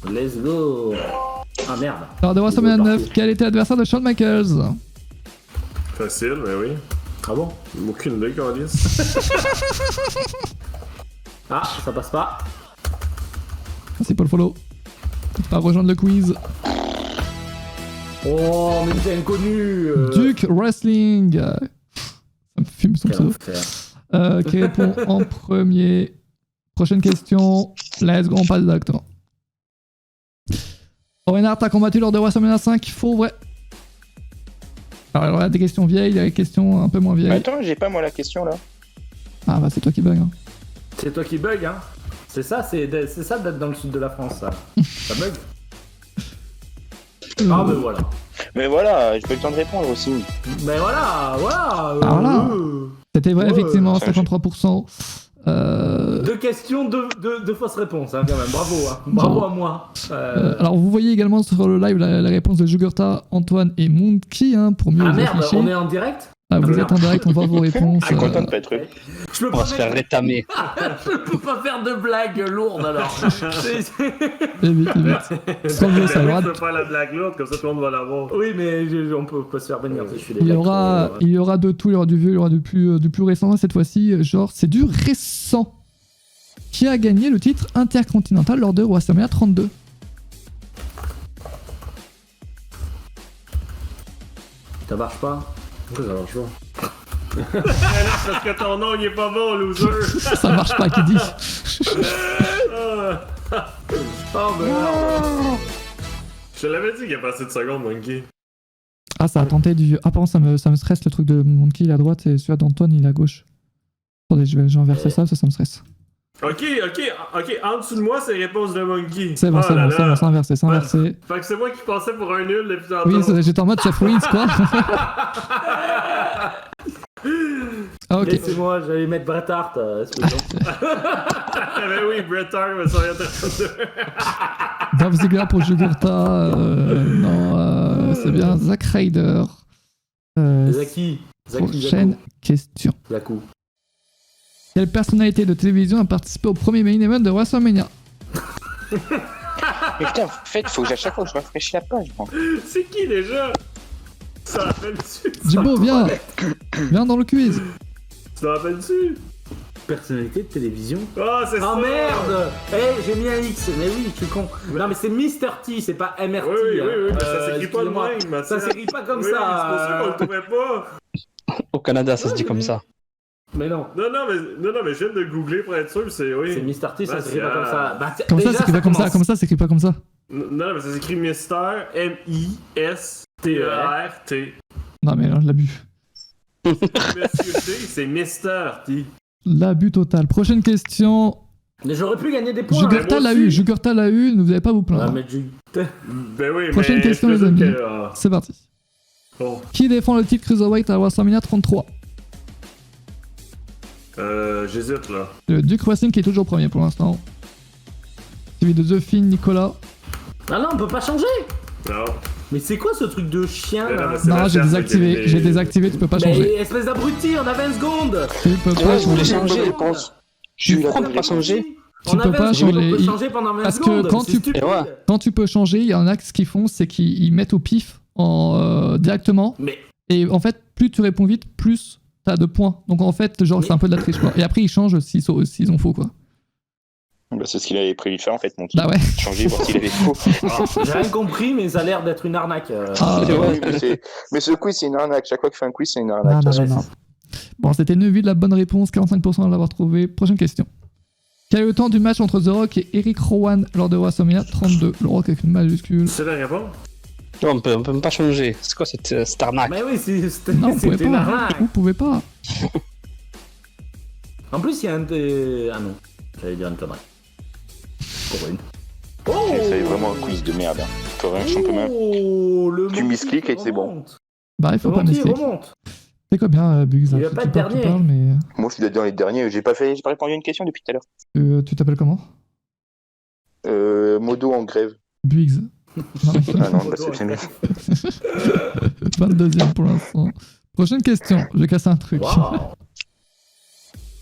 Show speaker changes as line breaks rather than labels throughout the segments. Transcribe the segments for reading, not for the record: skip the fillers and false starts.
Let's go. Ah merde.
Alors de WrestleMania 9, quel était l'adversaire de Shawn Michaels?
Facile, mais oui.
Ah bon?
Aucune idée, Carlis.
Ah, ça passe pas.
Merci pour le follow. Tu vas rejoindre le quiz.
Oh, mais c'est inconnu.
Duke Wrestling. Ça me fume son pseudo. Qui répond en premier? Prochaine question. Let's go, on passe directement. Owen Hart a combattu lors de WrestleMania 5, faux ou vrai? Alors il y a des questions vieilles, il y a des questions un peu moins vieilles.
Attends, j'ai pas moi la question là.
Ah bah c'est toi qui bug. Hein.
C'est toi qui bug, hein. C'est ça d'être dans le sud de la France, ça. Ça bug. Ah ben voilà.
Mais voilà, j'ai pas eu le temps de répondre aussi.
Mais voilà.
voilà. C'était vrai,
Ouais,
effectivement, 53%.
Deux questions, deux fausses réponses, hein, quand même. Bravo, hein. Bravo à moi.
Alors vous voyez également sur le live la réponse de Jugurtha, Antoine et Monkey hein, pour mieux
Ah
vous
merde,
afficher.
on est en direct?
Ah, vous êtes en direct, on voit vos réponses.
Je suis content de pas être.
Je peux
On
pas
va se faire rétamer.
Je peux pas faire de blagues lourdes alors.
Évite. Sans le savoir.
Je peux faire la blague lourde, comme ça tout le monde va l'avoir.
Oui, mais on peut pas se faire venir. Je suis
Il y aura de tout, il y aura du vieux, il y aura du plus récent. Cette fois-ci, genre, c'est du récent. Qui a gagné le titre intercontinental lors de WrestleMania 32?
Ça marche pas? Pourquoi ça marche pas?
Parce que ton nom il est pas bon, loser.
Ça marche pas, qui dit?
Oh merde.
Je te l'avais dit qu'il y a pas assez de secondes, Monkey.
Ah, ça a tenté du vieux. Ah, par contre, ça me stresse le truc de Monkey, il est à droite et celui d'Antoine, il est à gauche. Attendez, je vais inverser ça me stresse.
Ok, en dessous de moi, c'est réponse de Monkey.
C'est bon,
Oh là là.
c'est inversé.
Fait que c'est moi qui pensais pour un nul depuis tantôt.
Oui, j'étais en mode Chef Wins, quoi. Ah, ok.
Laissez-moi, j'allais mettre Bret Hart.
Ben oui, Bret Hart va s'orienter à
Dolph Ziggler pour Jugurtha. Non, c'est bien Zack Ryder.
Zaki.
Prochaine question.
Zaku.
Quelle personnalité de télévision a participé au premier main event de WrestleMania?
Mais putain, en fait, faut que à chaque fois que je rafraîchis la page. Bon.
C'est qui déjà? Ça rappelle-tu?
Jimbo, viens dans le quiz.
Tu t'en rappelles-tu?
Personnalité de télévision.
Oh, c'est ça!
Oh merde! J'ai mis un X, mais oui, je suis con. Non, mais c'est Mr. T, c'est pas MRT.
Oui, mais ça
hein.
s'écrit pas de
Excusez-moi.
même.
Ça s'écrit pas comme
oui,
ça.
C'est pour ça qu'on le trouvait pas.
Au Canada, ça se dit comme ça.
Mais non.
Non, mais je viens de googler pour être sûr, c'est oui.
C'est Mr. T, ça s'écrit pas comme ça. Bah,
Comme ça,
déjà,
c'est écrit pas comme ça. Comme ça, c'est écrit pas comme ça.
Non, mais ça s'écrit Mister, M-I-S-T-E-R-T.
Non, mais là, je l'abus.
Monsieur T, c'est Mister T.
L'abus total. Prochaine question.
Mais j'aurais pu gagner des points.
Jugurtha l'a eu, ne vous allez pas vous plaindre.
Ah, mais
Ben oui,
Prochaine
mais
question,
je
les
présume
amis.
que,
C'est parti.
Bon.
Qui défend le titre Cruiserweight à WrestleMania 33?
J'hésite là.
Le Duke Wrestling qui est toujours premier pour l'instant. Celui de The Fiend, Nicolas.
Ah non, on peut pas changer.
Non.
Mais c'est quoi ce truc de chien là?
C'est
Non,
la
j'ai
chance
désactivé.
qu'il y a
J'ai
des-
désactivé, tu peux pas
Mais
changer.
espèce d'abruti, on a 20 secondes.
Tu peux pas
Ouais, je voulais
changer.
changer, je pense. J'ai eu la
Pourquoi
bonne
on peut pas
réponse.
changer?
Tu peux pas changer.
On peut changer pendant 20
Parce que
secondes.
quand
c'est
tu-
stupide.
Et ouais.
Quand tu peux changer, il y en a ce qu'ils font, c'est qu'ils mettent au pif directement.
Mais
Et en fait, plus tu réponds vite, plus t'as de points. Donc en fait, genre, c'est un peu de la triche, quoi. Et après, ils changent s'ils ont faux, quoi.
Bah, c'est ce qu'il avait prévu de faire en fait, mon
Bah ouais.
Changer, voir s'il avait faux.
j'ai rien compris, mais ça a l'air d'être une arnaque.
Ah,
C'est
ouais.
vrai, mais ce quiz, c'est une arnaque. Chaque fois qu'il fait un quiz, c'est une
Ah,
arnaque.
non. Bon, c'était une vue de la bonne réponse, 45% de l'avoir trouvé. Prochaine question. Quel est le temps du match entre The Rock et Eric Rowan lors de WrestleMania 32? Le Rock avec une majuscule.
C'est la réponse?
Non, on peut même pas changer. C'est quoi cette arnaque?
Mais oui, c'était
Non, vous pouvez
une
pas.
arnaque.
Vous pouvez pas.
En plus, il y a un des. Ah non, j'allais dire une connerie. Pour une. Oh
C'est vraiment un quiz de merde. Faudrait un championnat.
Oh, le
Tu
Monkey
miscliques et
qui
c'est bon.
remonte.
Bah, il faut
Le
pas
Monkey
misclick.
remonte.
C'est quoi bien, Bugs?
Il va pas être dernier.
Mais
Moi, je suis dans les derniers. J'ai pas répondu à une question depuis tout à l'heure.
tu t'appelles comment?
Modo en grève.
Bugs. Non,
Ah non, bah c'est bien.
22e pour l'instant. Prochaine question. Je vais casser un truc.
Waouh.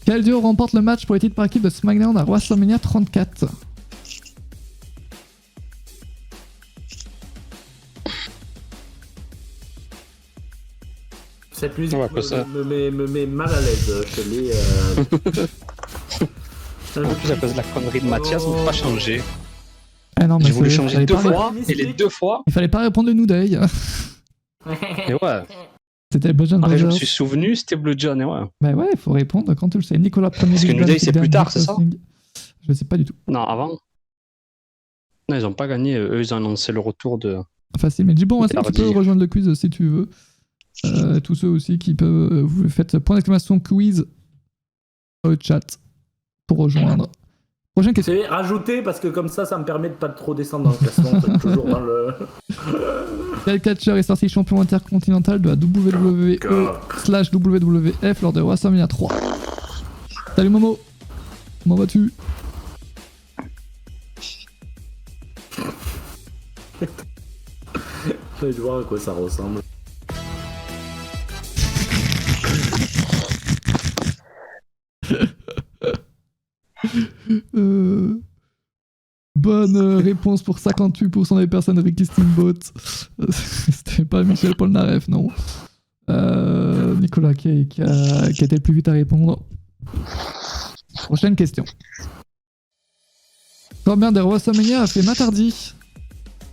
Quel duo remporte le match pour les titres par équipe de SmackDown à WrestleMania 34?
Cette musique
Ouais, quoi, ça.
me met mal à l'aise. Je te l'ai.
En plus, à cause de la connerie de Mathias, on peut pas changer.
Ah non, mais
J'ai voulu
c'est-
changer
fallait
2
pas-
fois, et les 2 fois,
Il fallait pas répondre le New Day.
et ouais.
C'était Blue John
Après, je me
Brothers.
suis souvenu, c'était Blue John, et ouais.
Bah ouais, il faut répondre quand tu le sais. Nicolas Premier.
Parce que
Big
New
Bang,
Day, c'est
Big
plus
Bang,
tard, c'est ça
Crossing. Je sais pas du tout.
Non, avant. Non, ils ont pas gagné. Eux, ils ont annoncé le retour de.
Facile, mais dis bon, tu
Hardy.
peux rejoindre le quiz si tu veux. Tous ceux aussi qui peuvent, vous faites point d'exclamation quiz dans le chat pour rejoindre. Prochaine question.
C'est rajouté parce que comme ça me permet de pas trop descendre dans le classement. C'est toujours dans le.
Quel catcheur est sorti champion intercontinental de la WWE/WWF lors de WrestleMania 3? Salut Momo. Comment vas-tu?
Je vais voir à quoi ça ressemble.
Bonne réponse pour 58% des personnes. Ricky Steamboat. C'était pas Michel Polnareff, non. Nicolas qui a été le plus vite à répondre. Prochaine question. Combien de WrestleMania a fait Matt Hardy?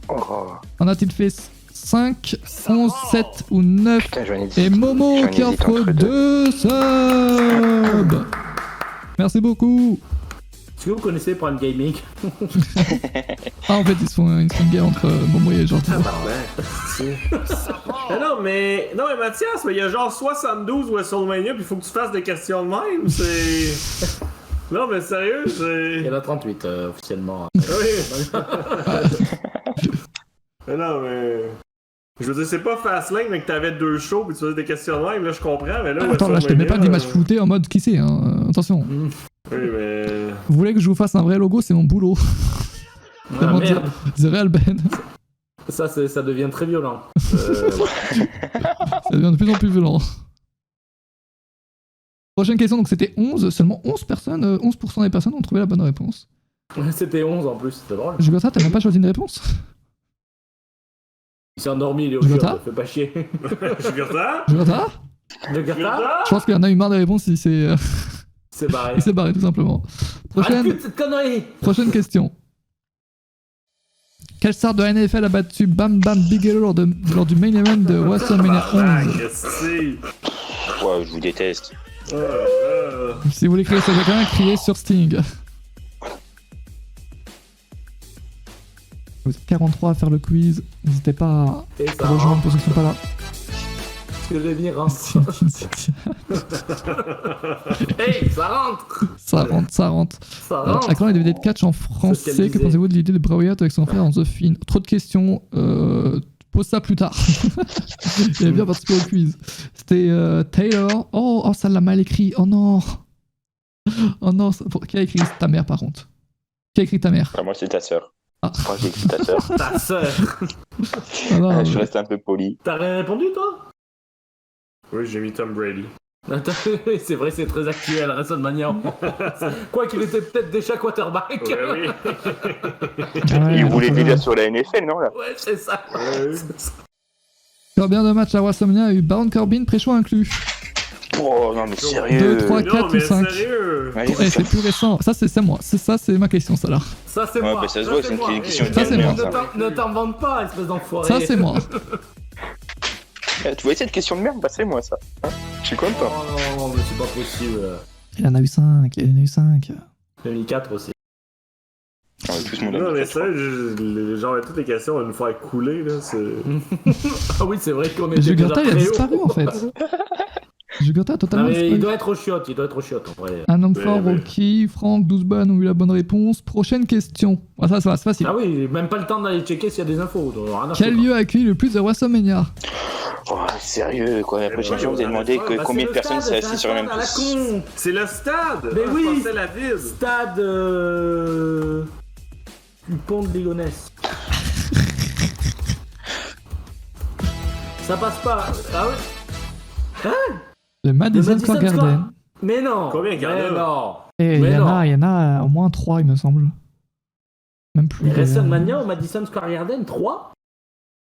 Oh,
En a-t-il fait 5, 11, 7 ou 9?
putain, j'en ai
Et Momo
j'en
qui
hésite
offre
entre
2 subs. Merci beaucoup.
Est-ce que vous connaissez Prime Gaming?
Ah, en fait, ils se font une guerre entre Momo et Jordi.
Non, mais Mathias, mais il y a genre 72 WrestleMania, puis il faut que tu fasses des questions de même. C'est. Non, mais sérieux,
Il y
c'est.
en a 38 officiellement.
Oui. Mais non, mais. Je veux dire, c'est pas Fastlane, mais que t'avais 2 shows, puis tu faisais des questions de même, là, je comprends, mais là.
Attends, là, je te mets pas d'image floutée en mode qui c'est, hein. Attention.
Oui, mais.
Vous voulez que je vous fasse un vrai logo, c'est mon boulot.
Ah,
Comment dire
merde.
The Real Ben.
Ça devient très violent.
Ça devient de plus en plus violent. Prochaine question, donc c'était 11. Seulement 11 personnes, 11% des personnes ont trouvé la bonne réponse.
C'était 11 en plus, c'était drôle.
Jugota, t'as même pas choisi une réponse?
Il s'est endormi, il est au
Jugota
cœur, fais pas chier.
Je suis ça?
Jugota?
Jugata,
Je pense qu'il y en a eu marre des réponses, il s'est
c'est barré.
il s'est barré tout simplement.
Arrête plus de cette connerie!
Prochaine question. Quelle star de la NFL a battu Bam Bam Bigelow lors du main event de WrestleMania 11?
Christy.
Ouais, je vous déteste.
Si vous voulez crier sur quelqu'un, criez sur Sting. Vous êtes 43 à faire le quiz. N'hésitez pas
Et
à
ça
rejoindre
rentre,
pour ceux qui sont pas là.
parce que je vais venir rentre. Hey, ça rentre!
Ça rentre, ça rentre.
Ça rentre!
Accordant les DVD de catch en français, que
Socialisé.
pensez-vous de l'idée de Bray Wyatt avec son frère dans The Fiend? Trop de questions, pose ça plus tard. Il avait bien participé au quiz. C'était Taylor. Oh, ça l'a mal écrit. Oh non. Oh non, qui a écrit ta mère par contre? Qui a écrit ta mère?
Moi, c'est ta sœur.
Ah.
Moi, j'ai écrit ta sœur.
Ta sœur!
Ah non,
Je reste un peu poli.
T'as rien répondu toi?
Oui, j'ai mis Tom Brady.
Attends, c'est vrai, c'est très actuel, WrestleMania. Quoi qu'il était peut-être déjà quarterback.
Ouais, oui.
Ah ouais,
Il voulait
alors,
déjà sur la NFL, non, là?
Ouais, c'est ça.
Ouais.
Combien de matchs à WrestleMania a eu Baron Corbin, pré-show inclus?
Oh, non, mais sérieux.
2, 3, 4
Non,
ou
mais
5?
sérieux.
Allez,
Eh, c'est plus récent. Ça, c'est moi. Ça, c'est ma question, ça là.
Ça, c'est
Ouais,
moi.
bah, ça se voit, c'est une
moi.
question
Ça, c'est moi.
Ne t'en vante pas, espèce d'enfoiré.
Ça, c'est moi.
Tu vois cette question de merde? Bah, c'est moi, ça. Hein, je suis content.
Oh non, mais c'est pas possible.
Il en a eu 5. Il en a eu 5.
J'ai mis 4 aussi.
On est tous mon
Non,
ami.
mais ça, genre, toutes les questions vont nous faire couler, là. C'est.
Ah oui, c'est vrai qu'on est déjà
Jugurta, il a
très haut.
disparu en fait. Jugurta a
Non,
totalement
mais il
disparu.
doit être au chiotte, en vrai.
Un homme
Ouais,
fort,
ouais.
Rocky, Franck, Douzban ont eu la bonne réponse. Prochaine question. Ah, ça va, c'est facile.
Ah oui, même pas le temps d'aller checker s'il y a des infos. donc rien à
Quel
foutre.
lieu accueille le plus de WrestleMania?
Oh, sérieux, quoi. La prochaine fois, vous allez demander
Bah,
que combien
c'est
de
le
personnes
stade,
s'est assis sur la même
à la
place.
con.
C'est le stade!
Mais
Ah,
oui.
je pensais la ville!
Stade du pont de Ligonnès. Ça passe pas. Ah ouais?
Le Madison
Madison
Square
Square-
Garden.
Mais non.
Combien qu'il y en
Mais
a?
non.
Et il
Mais
y en
non.
a, au moins 3, il me semble. Même plus.
Mais
d'ailleurs.
WrestleMania au Madison Square Garden 3?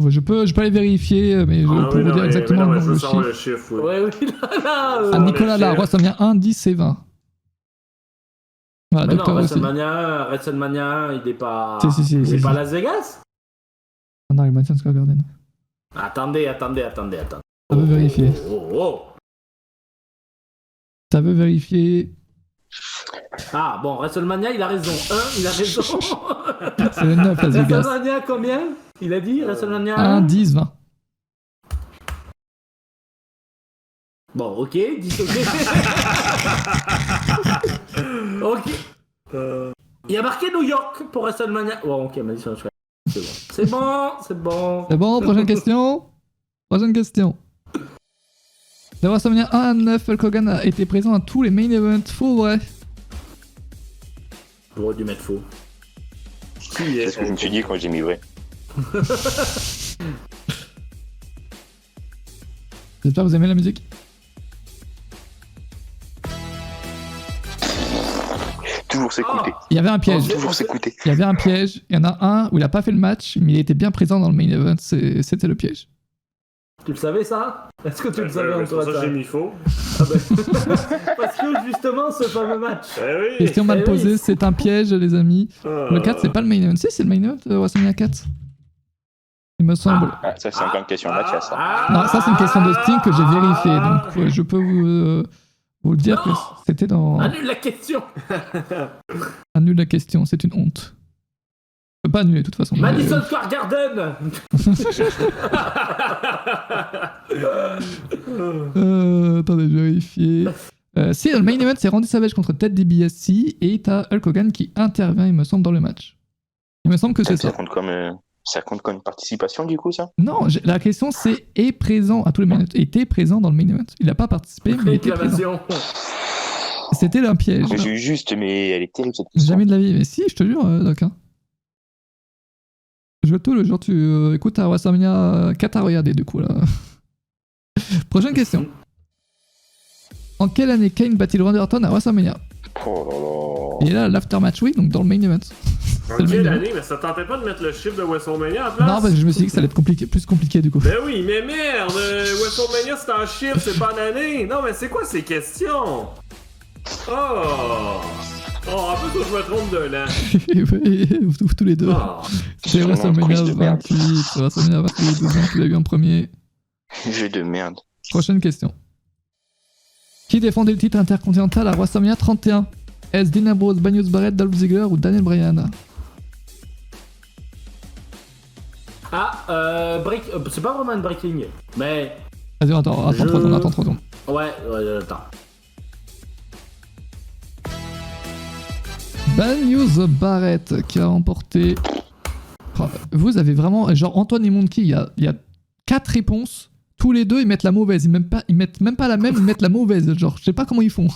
Je peux aller vérifier, mais je peux vous dire exactement le
je
nombre
veux
de
savoir
chiffres.
le chiffre, oui.
Ouais, oui, là.
Ah, Nicolas, là,
chiffre.
WrestleMania 1, 10 et 20. Voilà,
Mais non,
docteur aussi.
WrestleMania 1, il est pas.
Si,
il est
si.
pas à Las Vegas?
Ah non, il Madison Square Garden.
Attendez.
Ça veut vérifier.
Oh.
Ça veut vérifier.
Ah, bon, WrestleMania, il a raison. Il a raison.
C'est le 9, Las Vegas.
WrestleMania, combien? Il a dit WrestleMania
1, 10, 20.
Bon, ok, 10 ok. Ok. Il y a marqué New York pour WrestleMania. Oh, ok, Madison Square. C'est bon.
C'est bon, prochaine question. De WrestleMania 1 à 9, Hulk Hogan a été présent à tous les main events. Faux ou vrai?
J'aurais dû mettre faux.
C'est ce que je me suis dit quand j'ai mis vrai.
J'espère que vous aimez la musique.
Toujours s'écouter.
Il y avait un piège.
Toujours s'écouter.
Il y avait un piège. Il y en a un où il a pas fait le match, mais il était bien présent dans le main event. C'était le piège.
Tu le savais ça? Est-ce que tu le savais
C'est pour
Antoine?
ça que j'ai mis faux.
Parce que justement, ce fameux match.
Eh oui.
Question mal
oui.
posée, c'est un piège, les amis. Le 4, c'est pas le main event. Si, c'est le main event de WrestleMania 4. Il me semble.
Ah, ça, c'est encore une question Mathias. Ça.
Non, ça, c'est une question de Sting que j'ai vérifiée. Donc, je peux vous le dire que c'était dans.
Annule la question.
Annule la question, c'est une honte. Je peux pas annuler de toute façon.
Madison Square Garden.
Attendez, je vais vérifier. Si, le main event, c'est Randy Savage contre Ted DiBiase et t'as Hulk Hogan qui intervient, il me semble, dans le match. Il me semble que c'est ça.
Ça compte comme une participation du coup, ça?
Non, la question c'est est présent à tous les main events. Était présent dans le main event. Il a pas participé, mais il était présent.
Réclamation.
C'était un piège.
J'ai eu juste, mais elle est terrible cette question.
Jamais de la vie. Mais si, je te jure, Doc. Hein. Je te le jure, tu écoute à WrestleMania 4 à regarder du coup là. Prochaine question. En quelle année Kane bat-il Randy Orton à WrestleMania?
Oh
Et là, l'aftermatch, oui, donc dans le main event.
En
C'est le
quelle
main event.
année? Mais ça tentait pas de mettre le chiffre de WrestleMania en place?
Non, parce que je me suis dit que ça allait être plus compliqué du coup.
Ben oui, mais merde! WrestleMania c'est en chiffre, c'est pas en année! Non, mais c'est quoi ces questions? Oh! Oh, en plus, je me trompe de l'an.
Vous tous les deux.
Oh.
C'est
vraiment un
WrestleMania
quiz de merde.
28, c'est WrestleMania 28, 12 ans qu'il a eu en premier.
Jeu de merde.
Prochaine question. Qui défendait le titre intercontinental à WrestleMania 31? Est-ce Dean Ambrose, Banyos Barrett, Dolph Ziggler ou Daniel Bryan?
C'est pas vraiment une breaking, mais
Vas-y, attends 3 secondes.
ouais, attends.
Banyos Barrett qui a remporté. Oh, vous avez vraiment. Genre Antoine et Monkey, il y a 4 réponses. Tous les deux, ils mettent la mauvaise. Ils mettent même pas la même, ils mettent la mauvaise. Genre, je sais pas comment ils font.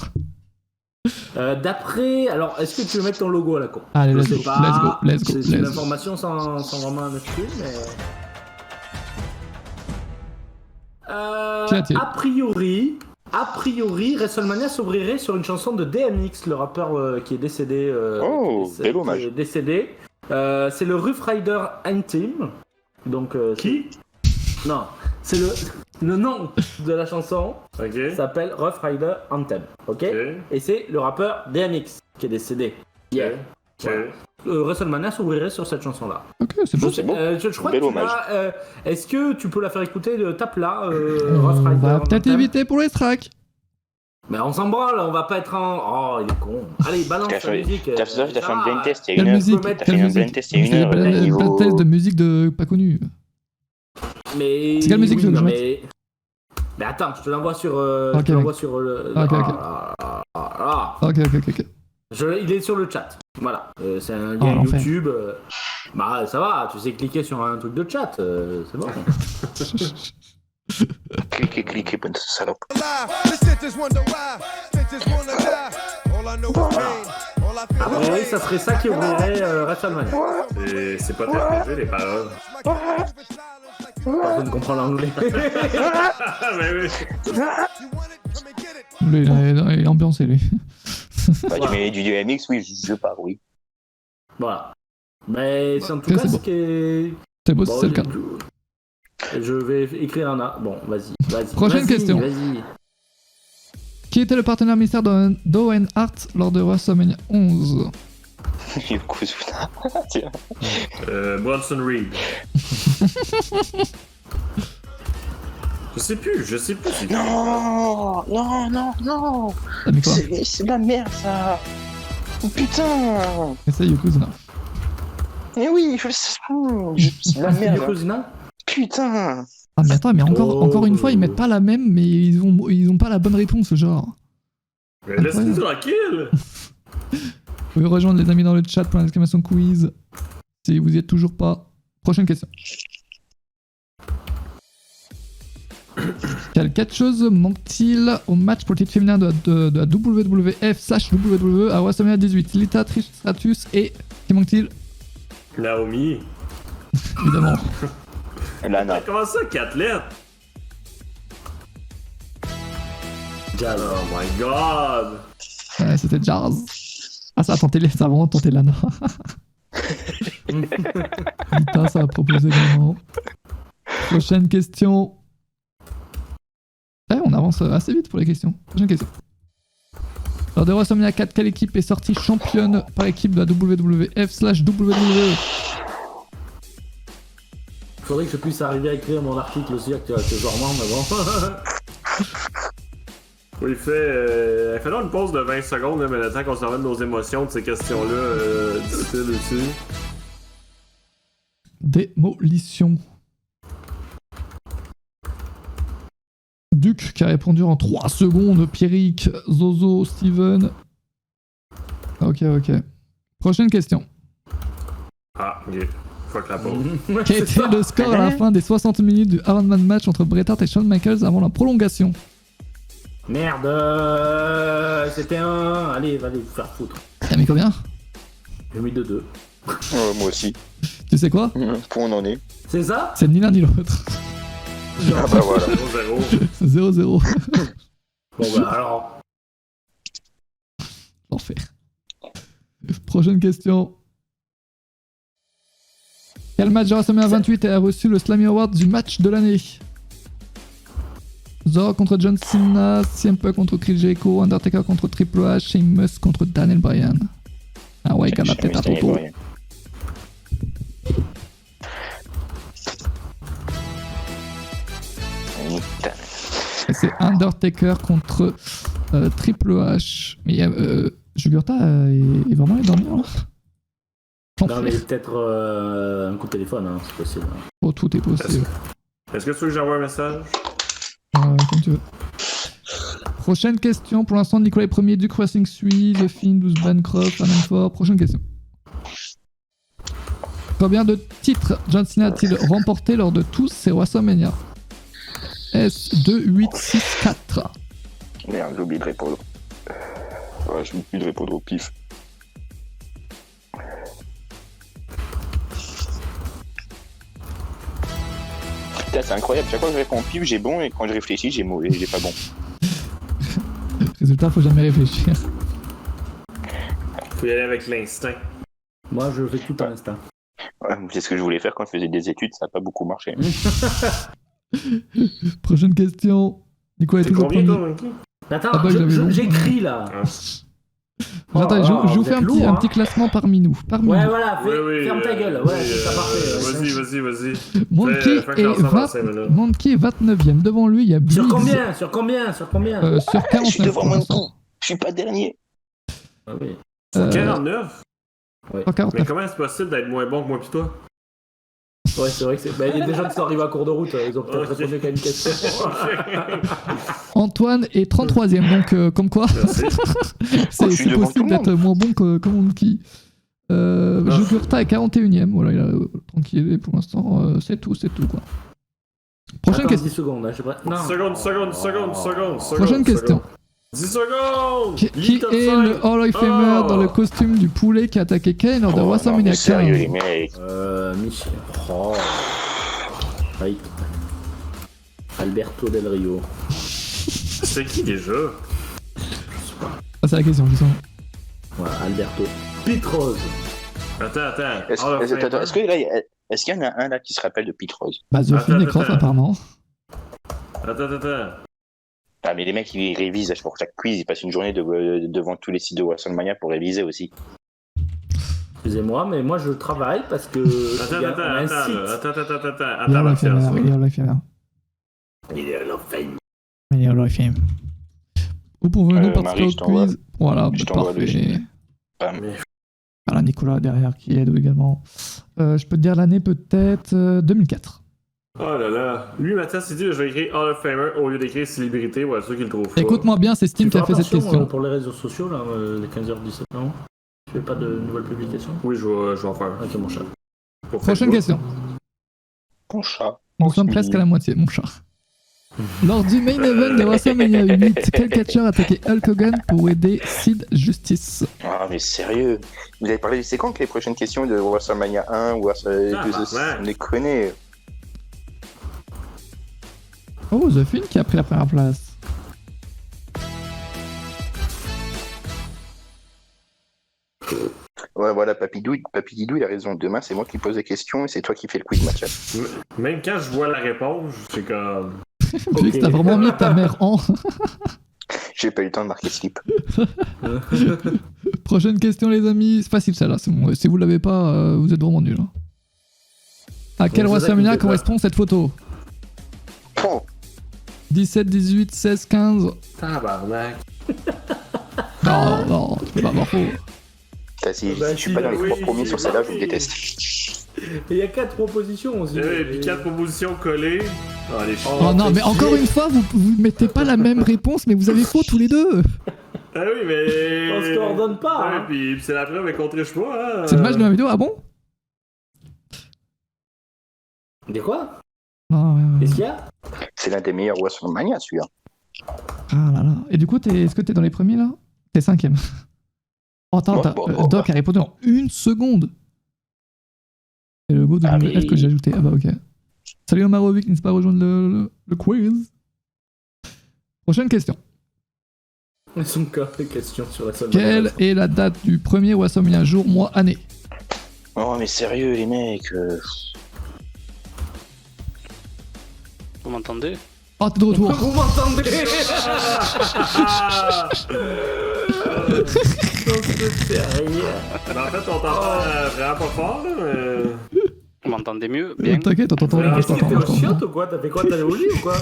D'après, alors, est-ce que tu veux mettre ton logo à la con?
Allez,
Je
let's
sais
go,
pas.
let's go.
C'est une information sans vraiment un exclu, mais.
Tiens.
A priori, WrestleMania s'ouvrirait sur une chanson de DMX, le rappeur qui est décédé.
bel hommage.
Qui est décédé. C'est le Rough Rider Anthem. Donc.
Qui?
Non, c'est le nom de la chanson.
Ok.
Ça s'appelle Rough Rider Anthem. Ok. Et c'est le rappeur DMX qui est décédé. Yeah.
Ok.
WrestleMania s'ouvrirait sur cette chanson-là.
Ok, c'est bon.
C'est bon.
Je crois
Bel
que tu
hommage.
l'as, est-ce que tu peux la faire écouter? Tape là,
On
Rough Rider.
va peut-être
Anthem.
éviter pour les tracks.
Mais on s'en branle, on va pas être en. Oh, il est con. Allez, balance
T'as
la
fait
musique.
t'as fait un blind test il y a
Quelle
une heure.
musique?
T'as
Quelle
fait un
musique?
blind test il y a une
C'est
heure.
le
Niveau...
test de musique de pas connue.
Mais.
C'est quelle musique
oui,
que je
non,
mette
mais attends, je te l'envoie sur.
Ok,
je te l'envoie sur le.
Ok. Ok.
Il est sur le chat. Voilà. C'est un
Oh,
lien
l'enfer.
YouTube. Bah, ça va, tu sais cliquer sur un truc de chat. C'est bon.
Cliquez, bonne salope.
Après, ça serait ça qui ouvrirait WrestleMania.
C'est pas terminé les paroles.
Personne ne comprend l'anglais.
Ah, mais oui.
Lui, il est ambiancé, lui.
Bah, du DMX, oui, je pars, oui.
Voilà. Mais c'est en tout
Ok,
cas
c'est
ce
bon.
qui est.
C'est beau si
Bon,
c'est le cas.
Je vais écrire un A. Bon, vas-y.
Prochaine question.
Vas-y.
Qui était le partenaire mystère d'Owen Hart lors de WrestleMania 11?
Yokozuna. Tiens.
Bronson Reed. Je sais plus. C'est
Non.
T'as mis quoi?
C'est de la merde, ça. Oh, putain.
Et c'est Yokozuna.
Mais oui, c'est de la merde.
Yokozuna.
Putain.
Ah mais attends, mais encore une fois, ils mettent pas la même, mais ils ont pas la bonne réponse, genre.
Mais laisse-nous tranquille.
Vous pouvez rejoindre les amis dans le chat pour l'exclamation quiz. Si vous y êtes toujours pas. Prochaine question. Quelle catcheuse manque-t-il au match pour le titre féminin de la WWF/WWE à WrestleMania 18? Lita, Trish Stratus et... Qui manque-t-il?
Naomi.
Évidemment.
Lana.
Comment ça, 4 lettres?
Jazz.
Oh my god.
Ouais, c'était Jazz. Ah, ça a vraiment tenté Lana. Lita, ça a proposé également. Prochaine question. Ouais, on avance assez vite pour les questions. Prochaine question. Lors de WrestleMania 4, quelle équipe est sortie championne par équipe de la WWF/WWE?
Faudrait que je puisse arriver à écrire mon article aussi accessoirement, mais bon.
Oui, fait donc une pause de 20 secondes, là, mais le temps qu'on se remette nos émotions de ces questions-là, difficiles aussi.
Démolition. Duc qui a répondu en 3 secondes. Pierrick, Zozo, Steven. Ok. Prochaine question.
Ah, ok. Fuck la pause.
Quel était le score à la fin des 60 minutes du Iron Man match entre Bret Hart et Shawn Michaels avant la prolongation?
Merde, c'était un... Allez, va vous faire foutre.
T'as mis combien?
J'ai mis 2-2.
Moi aussi.
Tu sais quoi?
Pour on en est.
C'est ça?
C'est ni l'un ni l'autre.
Ah bah voilà.
0-0.
C'est 0-0.
Bon bah alors...
L'enfer. Prochaine question. Quel match de WrestleMania 28 a reçu le Slammy Award du match de l'année? Zor contre John Cena, CM Punk contre Chris Jericho, Undertaker contre Triple H, Sheamus contre Daniel Bryan. Ah ouais, il a la tête à ton tour. Et c'est Undertaker contre Triple H. Mais Jugurta est vraiment endormi là.
Non mais peut-être un coup de téléphone, hein, c'est possible.
Oh, tout est possible.
Est-ce que tu veux que j'envoie un message?
Comme tu veux. Prochaine question. Pour l'instant, Nicolas est premier. Duke Racing suit. The Fiend, 12 Bancroft, Adam Ford. Prochaine question. Combien de titres John Cena a-t-il remporté lors de tous ses WrestleMania? S2, 8, 6, 4.
Merde, j'ai oublié de répondre. Ouais, j'ai oublié de répondre au pif. Putain, c'est incroyable. Chaque fois que je réponds au pif, j'ai bon, et quand je réfléchis, j'ai mauvais, j'ai pas bon.
Résultat, faut jamais réfléchir.
Faut y aller avec l'instinct.
Moi je fais tout à l'instinct.
Ouais, c'est ce que je voulais faire quand je faisais des études, ça a pas beaucoup marché.
Prochaine question. Nicolas est
C'est
toujours
combien
premier.
toi, Monkey?
Attends,
Ah bah, j'avais bon.
j'écris là.
Attends, je vous fais un
lourd,
petit classement parmi nous.
Ouais, voilà,
Oui,
ferme ta gueule. Ouais, c'est ça, parfait.
Vas-y.
Monkey
Fais un classement dans 5 minutes.
Monkey est 29ème. Devant lui, il y a Biggs.
Sur combien Sur
Sur
Je
49
suis devant
pour
mon
l'instant.
coup. Je suis pas dernier.
Ah oui.
49?
Sur
Mais
49.
comment c'est possible d'être moins bon que moi pis toi?
Ouais, c'est vrai que c'est. Bah, il y a des gens qui sont arrivés à cours de route, ils ont peut-être
Ok.
répondu qu'à une question.
Antoine est 33ème, donc comme quoi,
Merci.
c'est
je suis devant tout
possible
le
d'être moins bon que Monkey. Jugurta est 41ème, voilà, il a tranquille pour l'instant, c'est tout quoi. Prochaine
Attends,
question.
10 secondes, hein, je sais pas. Non.
Seconde.
Prochaine question.
10 secondes!
Qui
Lead top
est
5.
le Hall of Famer
Oh.
dans le costume du poulet qui a attaqué Kane lors de
Oh, non,
WrestleMania
mais
15?
sérieux, les mecs.
Michel. Oh. Aïe. Alberto Del Rio.
C'est qui déjà?
Ah, c'est la question, justement.
Voilà, Alberto. Pete Rose.
Attends.
Est-ce que là, Est-ce qu'il y en a un là qui se rappelle de Pete Rose?
Bah, The Fin et Croft,
attends.
apparemment.
Attends.
Ah, mais les mecs, ils révisent pour chaque quiz. Ils passent une journée devant tous les sites de WrestleMania pour réviser aussi.
Excusez-moi, mais moi je travaille parce que.
Attends,
il y a un site.
Il y a la
Mathias.
caméra, il y a la caméra.
Il est à la fin.
Il y a la caméra. Vous pouvez nous participer
Marie,
au
je t'envoie-
quiz. Voilà,
je t'envoie le
parfait.
film. Bam.
Voilà, Nicolas derrière qui aide également. Je peux te dire l'année peut-être 2004.
Oh là là. Lui, Mathias, il dit je vais écrire Hall of Famer au lieu d'écrire célébrité. Ouais, c'est sûr qu'il le trouve pas.
Écoute-moi bien, c'est Steam
Tu
qui a
fais
fait cette
attention,
question.
pour les réseaux sociaux, là, les 15h17, non? Tu fais pas de nouvelles publications?
Oui, je vais en faire.
Ok, mon chat.
Pour
Prochaine
Facebook.
question.
Mon chat.
Nous sommes presque à la moitié, mon chat. Lors du main event de WrestleMania 8, quel catcheur a attaqué Hulk Hogan pour aider Sid Justice?
Ah, mais sérieux. Vous avez parlé, c'est quand que les prochaines questions de WrestleMania 1 ou
ouais.
on les connaît.
Oh, The Fin qui a pris la première place.
Ouais, voilà, Papy Didou, il a raison. Demain, c'est moi qui pose les questions et c'est toi qui fais le quiz, Mathias.
Même quand je vois la réponse, c'est comme.
Vu que t'as vraiment mis ta mère en.
J'ai pas eu le temps de marquer slip.
Prochaine question, les amis. C'est facile celle-là. C'est bon. Si vous l'avez pas, vous êtes vraiment nuls. Hein. À quel
Ne vous
WrestleMania
inquiétez pas.
correspond cette photo?
Oh,
17, 18, 16, 15.
Tabarnak.
Non, tu peux pas avoir faux.
si
Bah,
je suis pas dans les
oui,
3 premiers sur celle-là, je vous
oui.
déteste.
Et il y a 4 propositions aussi.
Et puis 4 propositions collées. Oh, les chiens.
Oh non,
t'es
mais encore
chier.
une fois, vous mettez pas la même réponse, mais vous avez faux tous les deux.
Ah oui, mais.
On se coordonne pas,
Ouais,
hein.
puis c'est la preuve, mais qu'on triche pas, hein.
C'est le match de ma vidéo, ah bon?
De quoi?
Non, ouais.
Qu'est-ce qu'il y a?
C'est l'un des meilleurs WrestleMania, celui-là.
Ah là là. Et du coup, est-ce que t'es dans les premiers là? T'es 5ème. Oh, attends, Doc a répondu en 1 seconde. C'est le go de
Ah,
WF
mais-
que j'ai ajouté. Ah bah ok. Salut Omarovic, n'hésite pas à rejoindre le quiz. Prochaine question.
Elles sont encore des questions sur la salle.
Quelle est la date du premier WrestleMania, jour, mois, année?
Oh, mais sérieux, les mecs.
Vous m'entendez?
Oh, t'es de retour.
Vous m'entendez?
Ah!
Non, c'est sérieux.
Mais en fait, on t'entend vraiment pas fort, là, mais.
Vous m'entendez mieux? Bien?
T'inquiète, t'entends,
Ouais,
moi je
Qu'est-ce que
t'entends.
t'es
moi,
au
je
chiotte
t'entends.
ou quoi? T'as fait quoi? T'es allé au lit ou quoi?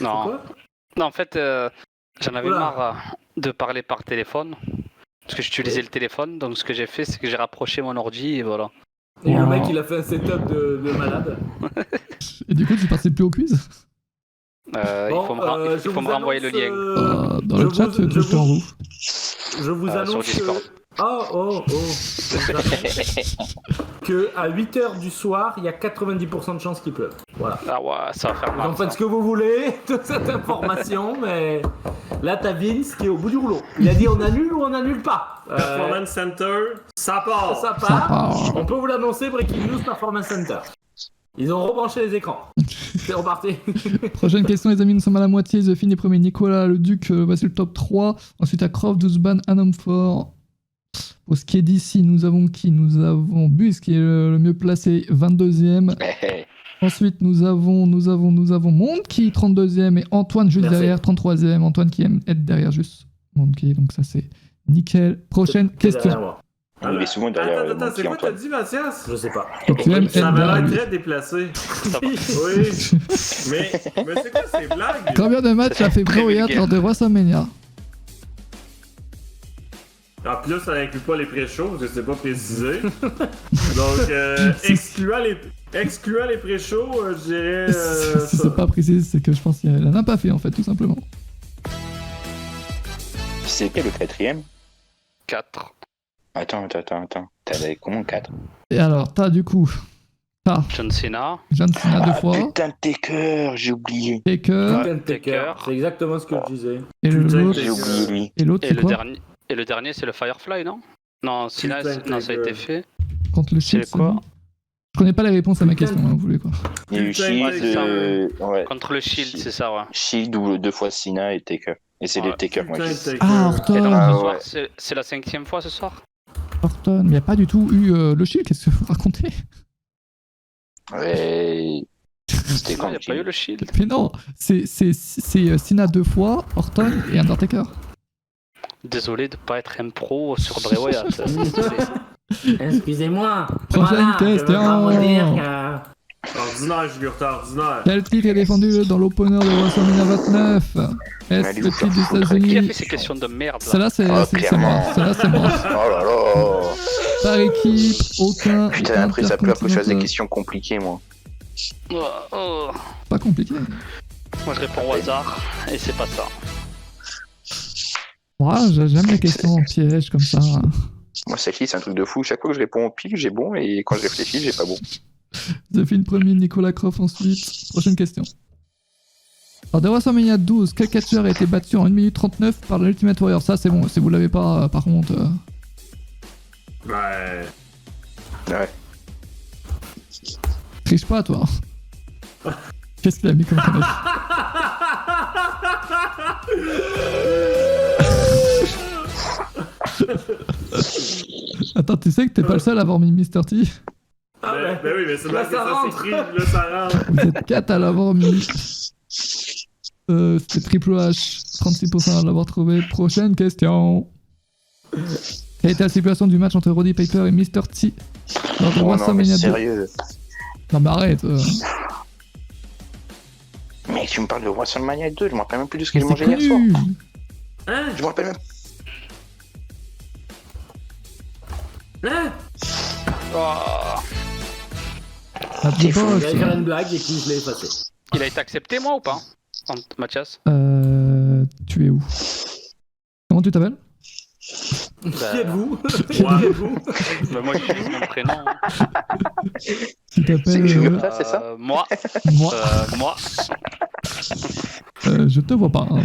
Non.
Quoi?
Non, en fait, j'en avais
Oula.
marre de parler par téléphone. Parce que j'utilisais le téléphone, donc ce que j'ai fait, c'est que j'ai rapproché mon ordi et voilà.
Et le
Oh.
mec, il a fait un setup de malade.
Et du coup, tu participes plus au quiz?
Bon,
il faut me renvoyer le lien.
Dans le
je
chat,
vous-
tu
je
te en
vous-
ouf.
Je vous
Sur
annonce
Discord.
que à 8h du soir, il y a 90% de chances qu'il pleuve. Voilà.
Ah ouais, ça va faire
Vous
mal.
en faites
ça.
ce que vous voulez de cette information, mais là, t'as Vince qui est au bout du rouleau. Il a dit on annule ou on annule pas.
Performance Center, ça part!
Ça
Ça
part.
part.
On peut vous l'annoncer, Breaking News Performance Center. Ils ont rebranché les écrans. C'est reparti.
Prochaine question, les amis, nous sommes à la moitié. The Fin est premier. Nicolas, le Duc, voici le top 3. Ensuite, à Croft, Duzban, un homme fort. Pour ce qui est d'ici, nous avons qui? Nous avons Bus qui est le mieux placé, 22ème. Ensuite, nous avons Monde qui est 32ème et Antoine juste
Merci.
derrière, 33ème. Antoine qui aime être derrière juste. Monde qui est, donc ça c'est nickel. Prochaine
C'est derrière
question.
moi.
Il est souvent derrière
Attends,
mon
c'est
petit
quoi t'as
Antoine.
dit, Mathias?
Je sais pas.
Tu aimes
Ça
être
m'a
derrière
l'air
lui.
très déplacé.
Ça va.
Oui. mais c'est quoi ces blagues?
Combien de matchs a fait
Très
Bray Wyatt
vulgaire.
lors de WrestleMania?
En plus, ça inclut pas les pré-shows, je sais pas préciser. Donc, excluant les pré-shows, je dirais.
Si c'est pas précis, c'est que je pense qu'il en a pas fait en fait, tout simplement.
C'est quel le 4ème?
4.
Attends. T'avais comment 4?
Et alors, t'as du coup,
John Cena.
John Cena deux fois,
Putain de Taker, j'ai oublié.
Taker,
Putain de Taker. C'est exactement ce que je disais.
et
Putain,
l'autre,
J'ai oublié lui.
et l'autre
Et
c'est
le
quoi?
dernier. Et le dernier, c'est le Firefly, non? Non, Cena,
Putain,
non, ça a
Taker.
été fait.
Contre le Shield,
C'est quoi?
bon. Je connais pas les réponses à ma
Putain.
question, hein, vous voulez quoi?
Il y a eu
Putain,
Shield,
Taker.
Contre le Shield, c'est ça, ouais.
Shield ou 2 fois Cena et Taker. Et c'est les
Ouais.
Taker, moi.
Putain,
je sais.
Taker.
Ah,
Et donc
Orton,
ce
ouais.
soir, c'est la 5e fois ce soir?
Orton, il n'y a pas du tout eu le Shield, qu'est-ce que vous racontez?
Ouais. C'était
Il
quand
n'y a pas eu le shield.
Mais non, c'est Cena 2 fois, Orton et Undertaker.
Désolé de pas être un pro sur Bray Wyatt. s'il te plaît.
Excusez-moi.
Prochaine
Je veux
question.
vraiment dire que...
Ordinaire, Jugurta, ordinaire.
Quel titre est défendu dans l'opener de WrestleMania 29? Est-ce
Allez
le
vous
titre des
faire foutre.
Qui a fait
États-Unis?
ces questions de merde là?
Celle-là, c'est
Oh,
c'est
clairement.
moi. Celle-là, c'est moi.
Oh là là.
Par équipe, aucun.
Putain, après ça peur que je fasse des
intercontinental.
questions compliquées, moi.
Oh.
Pas compliqué.
Moi je réponds au hasard et c'est pas ça.
Ouais, j'aime les questions en piège comme ça.
Moi, celle-ci, c'est un truc de fou. Chaque fois que je réponds au pile, j'ai bon, et quand je réfléchis, j'ai pas bon.
Zéphine premier, Nicolas Croft ensuite. Prochaine question. Alors, de WrestleMania 12, quel catcheur a été battu en 1 minute 39 par l'Ultimate Warrior? Ça, c'est bon. Si vous l'avez pas, par contre.
Ouais.
Ouais.
Triche pas, toi. Qu'est-ce qu'il a mis comme connerie? Attends, tu sais que t'es pas le seul à avoir mis Mr. T?
Ah ouais.
Ben oui, mais c'est
Là,
parce que
ça
ça
rentre.
s'écrit, là, ça rentre.
Vous êtes 4 à l'avoir mis. C'était Triple H, 36% à l'avoir trouvé. Prochaine question. Quelle était la situation du match entre Roddy Piper et Mr. T lors de
Oh non, mais
WrestleMania 2?
sérieux.
Non mais arrête.
Mec, tu me parles de WrestleMania 2, je me rappelle même plus de ce que
Mais
j'ai
c'est
mangé hier soir.
connu.
Hein?
Je me rappelle même.
Hein?
Oh.
Ah,
T'es fou,
Boss.
J'allais faire une blague et puis je l'ai effacé.
Il a été accepté moi ou pas? Mathias?
Tu es où? Comment tu t'appelles?
Qui êtes-vous?
Ouais.
Qui êtes-vous?
Bah, moi j'utilise mon prénom.
Tu t'appelles
C'est Jugurta, c'est ça?
Moi.
moi.
Moi.
Je te vois pas. Hein.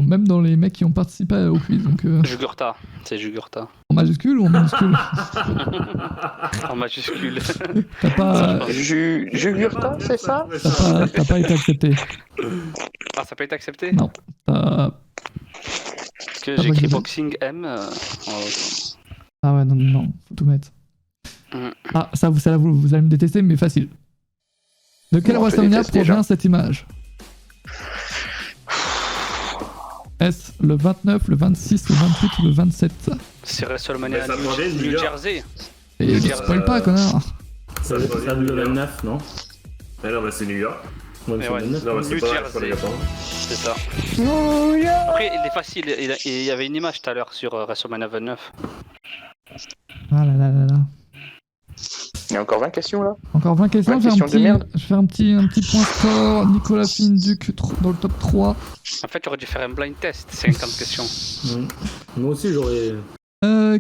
Même dans les mecs qui ont participé au quiz. Donc
Jugurta. C'est Jugurta.
en majuscule ou en minuscule?
En majuscule.
T'as pas,
Jugurta, c'est ça?
t'as pas été accepté.
Ah, ça peut être accepté?
Non. T'as-
Parce que
Ah,
j'ai écrit
bah,
Boxing M.
Ah ouais, non, faut tout mettre.
Mm.
Ah, ça, vous allez me détester, mais facile. De quel
On te
WrestleMania
déteste déjà.
provient cette image? Est-ce le 29, le 26, le 28 ou le 27?
C'est WrestleMania
Mais ça provient de New
New
York.
Jersey.
Et
New
ne
Jersey.
spoil pas, connard.
Ça
Ça
provient de
le
New York.
29, non?
Mais non, mais c'est New York.
Ouais,
Mais
c'est
ouais.
le 29.
Non, mais c'est
New
pas
Jersey.
la réponse.
C'est ça. Après, il est facile. Il y avait une image tout à l'heure sur WrestleMania 29.
Ah là là là là.
Il y a encore 20 questions là?
Encore 20 questions,
Ouais,
je vais faire
question de merde.
je vais faire un petit point score. Nicolas Finduc dans le top 3.
En fait, j'aurais dû faire un blind test. 50 questions.
Moi aussi, j'aurais.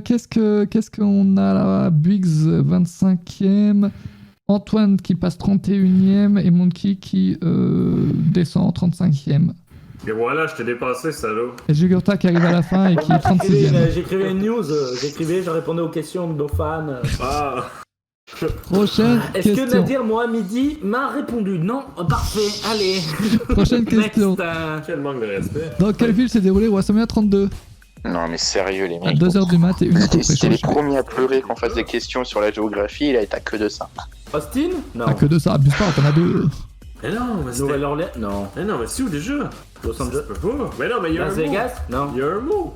Qu'est-ce qu'on a là? Biggs 25e. Antoine qui passe 31e. Et Monkey qui descend 35e.
Et voilà, je t'ai dépassé, salaud.
Et Jugurta qui arrive à la fin et qui est 36e.
J'écrivais une news, je répondais aux questions de nos fans.
Ah,
Prochaine
Est-ce que
question.
Nadir Mohamedi m'a répondu? Non, parfait, allez.
Prochaine question.
Next,
quel manque de respect.
Dans quelle ville s'est déroulé WrestleMania 32?
Non, mais sérieux, les
À
mecs.
2h du mat et 1h pour
C'était les
préchauffer.
premiers à pleurer qu'on fasse des questions sur la géographie, et là, t'as que de ça.
Austin? Non.
Ah, que de ça, abuse pas, t'en as deux.
Mais non, mais c'était...
Nouvelle-Orléans? Non.
Mais non, mais c'est où déjà?
Los
Ça se
Angeles?
peut pas. Mais non, mais il y a
Las
un mot.
Vegas? Non.
Il y a un mot.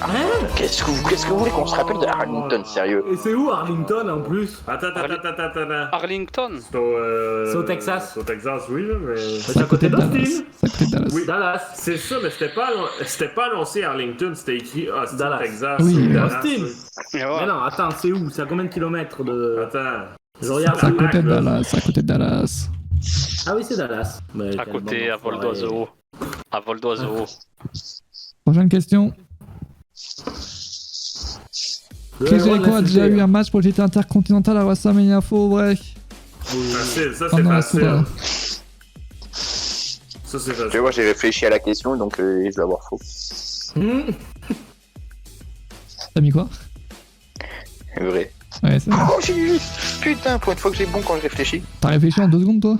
Hein?
Qu'est-ce que vous voulez qu'on se rappelle de Arlington, sérieux?
Et c'est où Arlington en plus?
Attends.
Arlington.
C'est
au Texas.
C'est au Texas, oui, là, mais...
C'est à côté
Dallas.
d'Austin?
C'est à côté de Dallas.
Oui.
Dallas.
C'est ça, mais c'était pas annoncé Arlington, c'était écrit Austin,
Dallas.
Texas.
Oui,
Dallas,
Austin.
oui.
Mais ouais.
Mais non, attends, c'est où? C'est à combien de kilomètres de.
Attends.
Je regarde
C'est à
la
côté de
là.
Dallas, c'est à côté de Dallas.
Ah oui, c'est Dallas. Mais
À
quel
côté,
bon
à vol
enfoiré.
d'oiseau. À vol d'oiseau.
Prochaine question.
Le
Chris
héros de
Jericho
la
a déjà
cité.
eu un match pour le titre intercontinental à WrestleMania, faux ou vrai?
Facile, ça c'est
Pendant la
facile.
soirée.
Ça c'est
Tu
facile.
vois, j'ai réfléchi à la question, donc je vais avoir faux.
T'as mis quoi?
Vrai.
Ouais, c'est vrai.
Oh, j'ai eu... Putain, pour une fois que j'ai bon quand je réfléchis.
T'as réfléchi en 2 secondes, toi?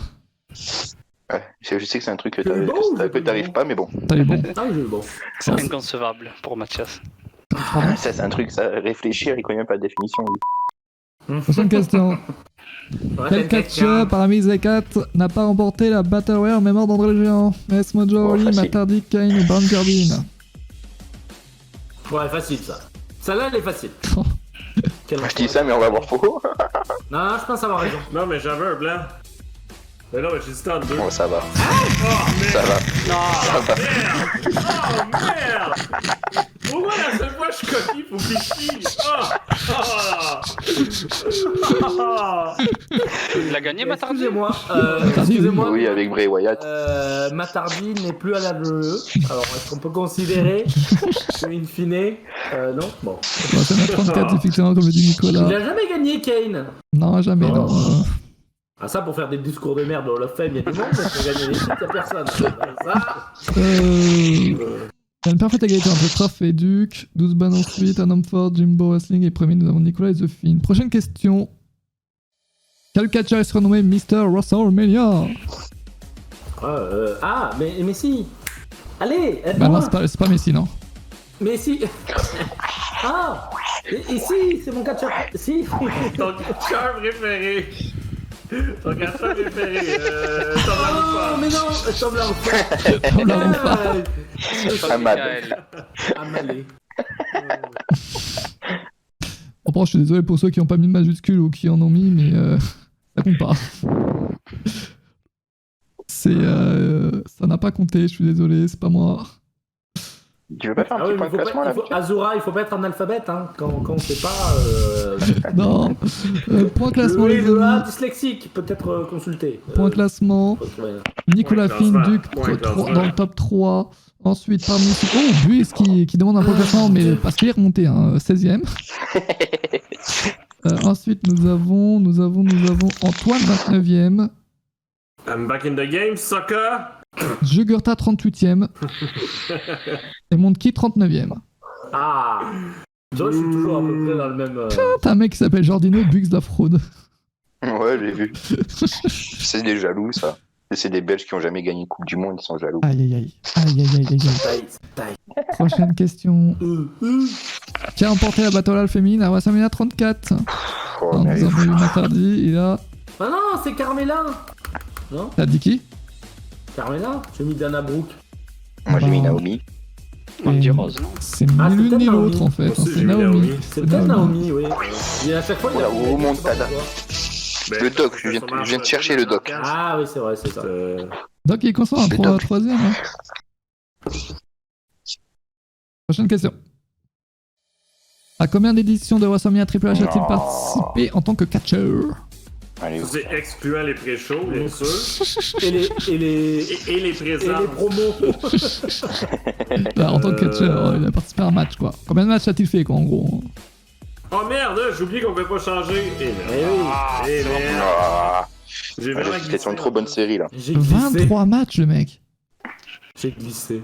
Ouais, je sais que c'est un truc que
C'est bon ou c'est
t'arrives
bon
pas, mais bon.
T'as les bons.
Ah oui, bon.
C'est inconcevable pour Mathias.
Pardon?
Ça, c'est un truc, ça, réfléchir, il connaît même pas la définition. lui.
Prochaine question.
Ouais,
Quel
t'as
catcheur parmi les 4 n'a pas remporté la Battle Royale en mémoire d'André le Géant? Mess Mojo,
Oh,
Oli,
facile.
Matardi, Kane ou Baron Corbin?
Ouais, facile ça. Celle-là, elle est facile. Quel
Je dis ça, mais on va voir faux.
Non, je pense avoir raison.
Non, mais j'avais un blanc. Mais non, mais j'hésitais entre deux.
Bon, ça va.
Oh, merde!
Ça va. Ça va.
Merde! Oh, merde! Pourquoi la seule fois que je copie, faut qu'il chie?
Il a gagné, Matardi?
Excusez-moi.
Matardi,
Excusez-moi.
Oui, avec Bray Wyatt.
Matardi n'est plus à la WWE. Alors, est-ce qu'on peut considérer que, in fine, non? Bon.
Bon, c'est notre 34, effectivement, comme le dit
Il
Nicolas.
a jamais gagné, Kane.
Non, jamais, non.
Ah, ça, pour faire des discours de merde au Hall of Fame, il y a du monde, mais pour gagner les titres, y'a personne. Ça.
Il y a une parfaite égalité entre Trough et Duke. 12 bannes ensuite, Adam Ford, Jimbo Wrestling et premier, nous avons Nicolas et The Fiend. Prochaine question. Quel catcher est surnommé Mr. WrestleMania?
Mais si. Allez,
Bah
aide-moi.
non, c'est pas Messi, non.
Mais si. Ah. Et si, c'est mon catcheur. Si.
Ton catcheur préféré. Ton catcheur préféré. Tom
Oh,
Lambert.
mais non, Tom Lambert.
Tom Lambert.
Ahmad.
Michael.
Bon, je suis désolé pour ceux qui n'ont pas mis de majuscule ou qui en ont mis, mais ça compte pas. Ça n'a pas compté, je suis désolé, c'est pas moi.
Tu veux pas faire un
Ah
petit
oui,
point
mais
de classement là
Azura, il faut pas être analphabète, hein, quand on sait pas.
Non. Point classement,
Oui,
les
le A
amis.
dyslexique, peut-être consulté.
Point classement.
Ouais.
Nicolas
Point
Finn,
classement.
Duc
Point classement.
dans le top 3. Ensuite, parmi ceux... Oh, Bus qui demande un point classement, mais parce qu'il est remonté, hein, 16ème. Ensuite, nous avons Antoine, 29ème.
I'm back in the game, sucker!
Jugurta, 38ème. Et Monkey, 39ème.
Ah. Je suis toujours à peu près dans le même.
T'as un mec qui s'appelle Jordino, Bugs de la fraude.
Ouais, j'ai vu. C'est des jaloux, ça. Et c'est des Belges qui ont jamais gagné une Coupe du Monde, ils sont jaloux.
Aïe aïe aïe. Aïe aïe aïe aïe.
Taille.
Prochaine question. Qui a remporté la Battle Royale féminine à WrestleMania 34?
Oh,
Alors,
mais
nous avons eu Matardi, et là...
Ah non, c'est Carmela. Non,
T'as dit qui?
Carmela. J'ai mis Dana Brooke.
moi j'ai mis
Bah,
Naomi.
Mandy Rose, non?
C'est
Ah,
ni
c'est
l'une
peut-être
ni
Naomi.
l'autre en fait.
Moi aussi,
C'est
j'ai mis
Naomi.
Naomi.
C'est peut-être Naomi, oui. Et à chaque fois, il a.
Voilà, au Montada.
Ben,
Le doc, je viens de chercher le doc.
Ah oui, c'est vrai, c'est ça.
Donc il est constant à
C'est top.
3ème. Hein. Prochaine question. À combien d'éditions de WrestleMania Triple H a-t-il
Non.
participé en tant que catcheur?
Allez,
C'est excluant les pré-shows, bien sûr.
Et les
Et les
et
présents.
les promos.
Bah, en tant que catcheur, il a participé à un match quoi. Combien de matchs a-t-il fait quoi en gros?
Oh merde, j'ai oublié qu'on pouvait pas changer. Eh merde.
Eh oui.
Eh merde.
Ah,
J'ai vraiment
C'était sur une trop bonne série là.
J'ai glissé.
23 matchs le mec.
J'ai glissé.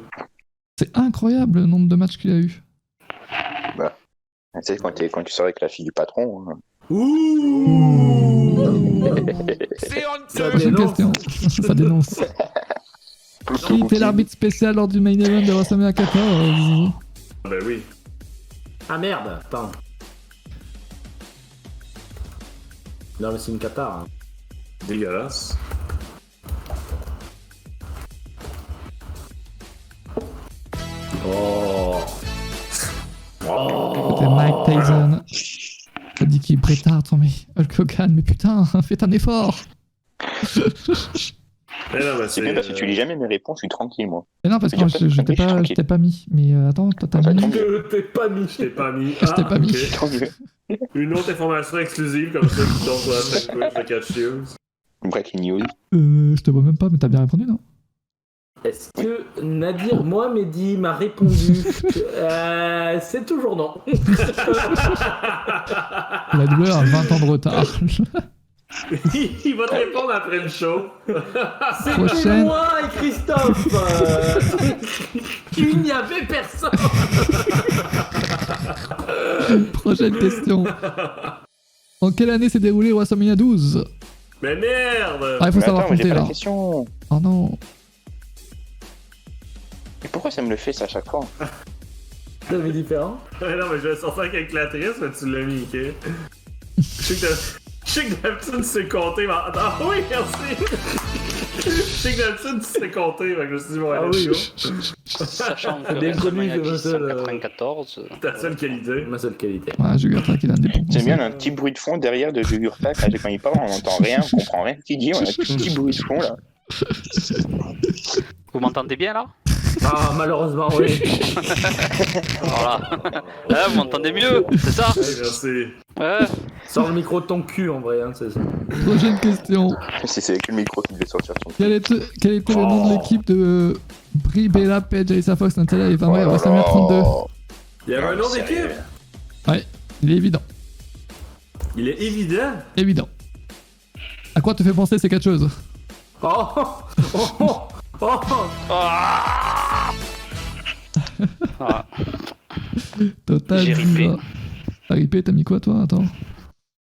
C'est incroyable le nombre de matchs qu'il a eu.
Tu sais, quand tu sors avec la fille du patron. Hein.
Ouh. Ça
Prochaine
dénonce.
question. Ça dénonce. Qui était l'arbitre spécial lors du main event de WrestleMania 14?
Ben oui.
Ah merde, attends. Non mais c'est une Qatar. Hein.
Dégueulasse.
Oh.
C'était Mike Tyson. T'as dit qu'il est brétard, attends mais Hulk Hogan, mais putain, faites un effort.
Mais non, mais
C'est bien parce que tu lis jamais mes réponses, je suis tranquille moi.
Mais non, parce que
Je
moi,
veux dire,
je t'ai pas mis. Mais attends, toi t'as
Ah,
mis.
tant mieux.
Je t'ai pas mis.
Je t'ai pas mis.
Je t'ai pas mis.
ok.
Tant mieux.
Une autre information exclusive comme ça qui tombe sur la chaîne Twitch de Catch News.
Breaking news.
Je te vois même pas, mais t'as bien répondu, non?
Est-ce que Nadir Mohamedi m'a répondu c'est toujours non.
La douleur a 20 ans de retard.
Il va te répondre après le show.
C'était
Prochaine.
moi et Christophe. Il n'y avait personne.
Prochaine question. En quelle année s'est déroulé WrestleMania 12?
Mais merde!
Ah, il faut
Mais
savoir
attends, mais j'ai
compter
pas
là.
la question.
Oh non.
Mais pourquoi ça me le fait ça à chaque fois?
T'avais différent.
Ouais, non, mais je vais sortir avec la calculatrice, mais tu l'as mis, ok? Je sais que d'habitude tu sais compter, mais... Ah oui, merci! Je sais que d'habitude tu sais compter, fait que je me suis dit, bon,
Ah
allez,
oui.
chaud.
Sachant que
Des chroniques
WrestleMania
de
10
Russell,
194.
Ta seule qualité.
Ma seule qualité.
Ouais, Jugurtha qui donne des bons
J'aime bien, on
conseils.
a un petit bruit de fond derrière de Jugurtha. Quand il parle, on n'entend rien, on comprend rien. Ce qu'il dit, on a un petit bruit de fond là.
Vous m'entendez bien là?
Ah, malheureusement, oui.
Voilà. Là, vous m'entendez mieux, c'est ça?
Ouais, merci.
Ouais.
Sors le micro de ton cul, en vrai, hein, c'est ça.
Prochaine question.
C'est avec le micro qui devait sortir son.
Quel était le nom de l'équipe de Brie Bella, Page, Alyssa Fox, Natalia et Van Ray à WrestleMania 32?
Il y avait un nom
Sérieux.
d'équipe?
Ouais, il est évident.
Il est évident.
Évident. À quoi te fait penser ces quatre choses?
Oh, oh, oh, oh.
Ah. Ah.
Total
J'ai ripé.
diva. T'as ripé, t'as mis quoi toi? Attends.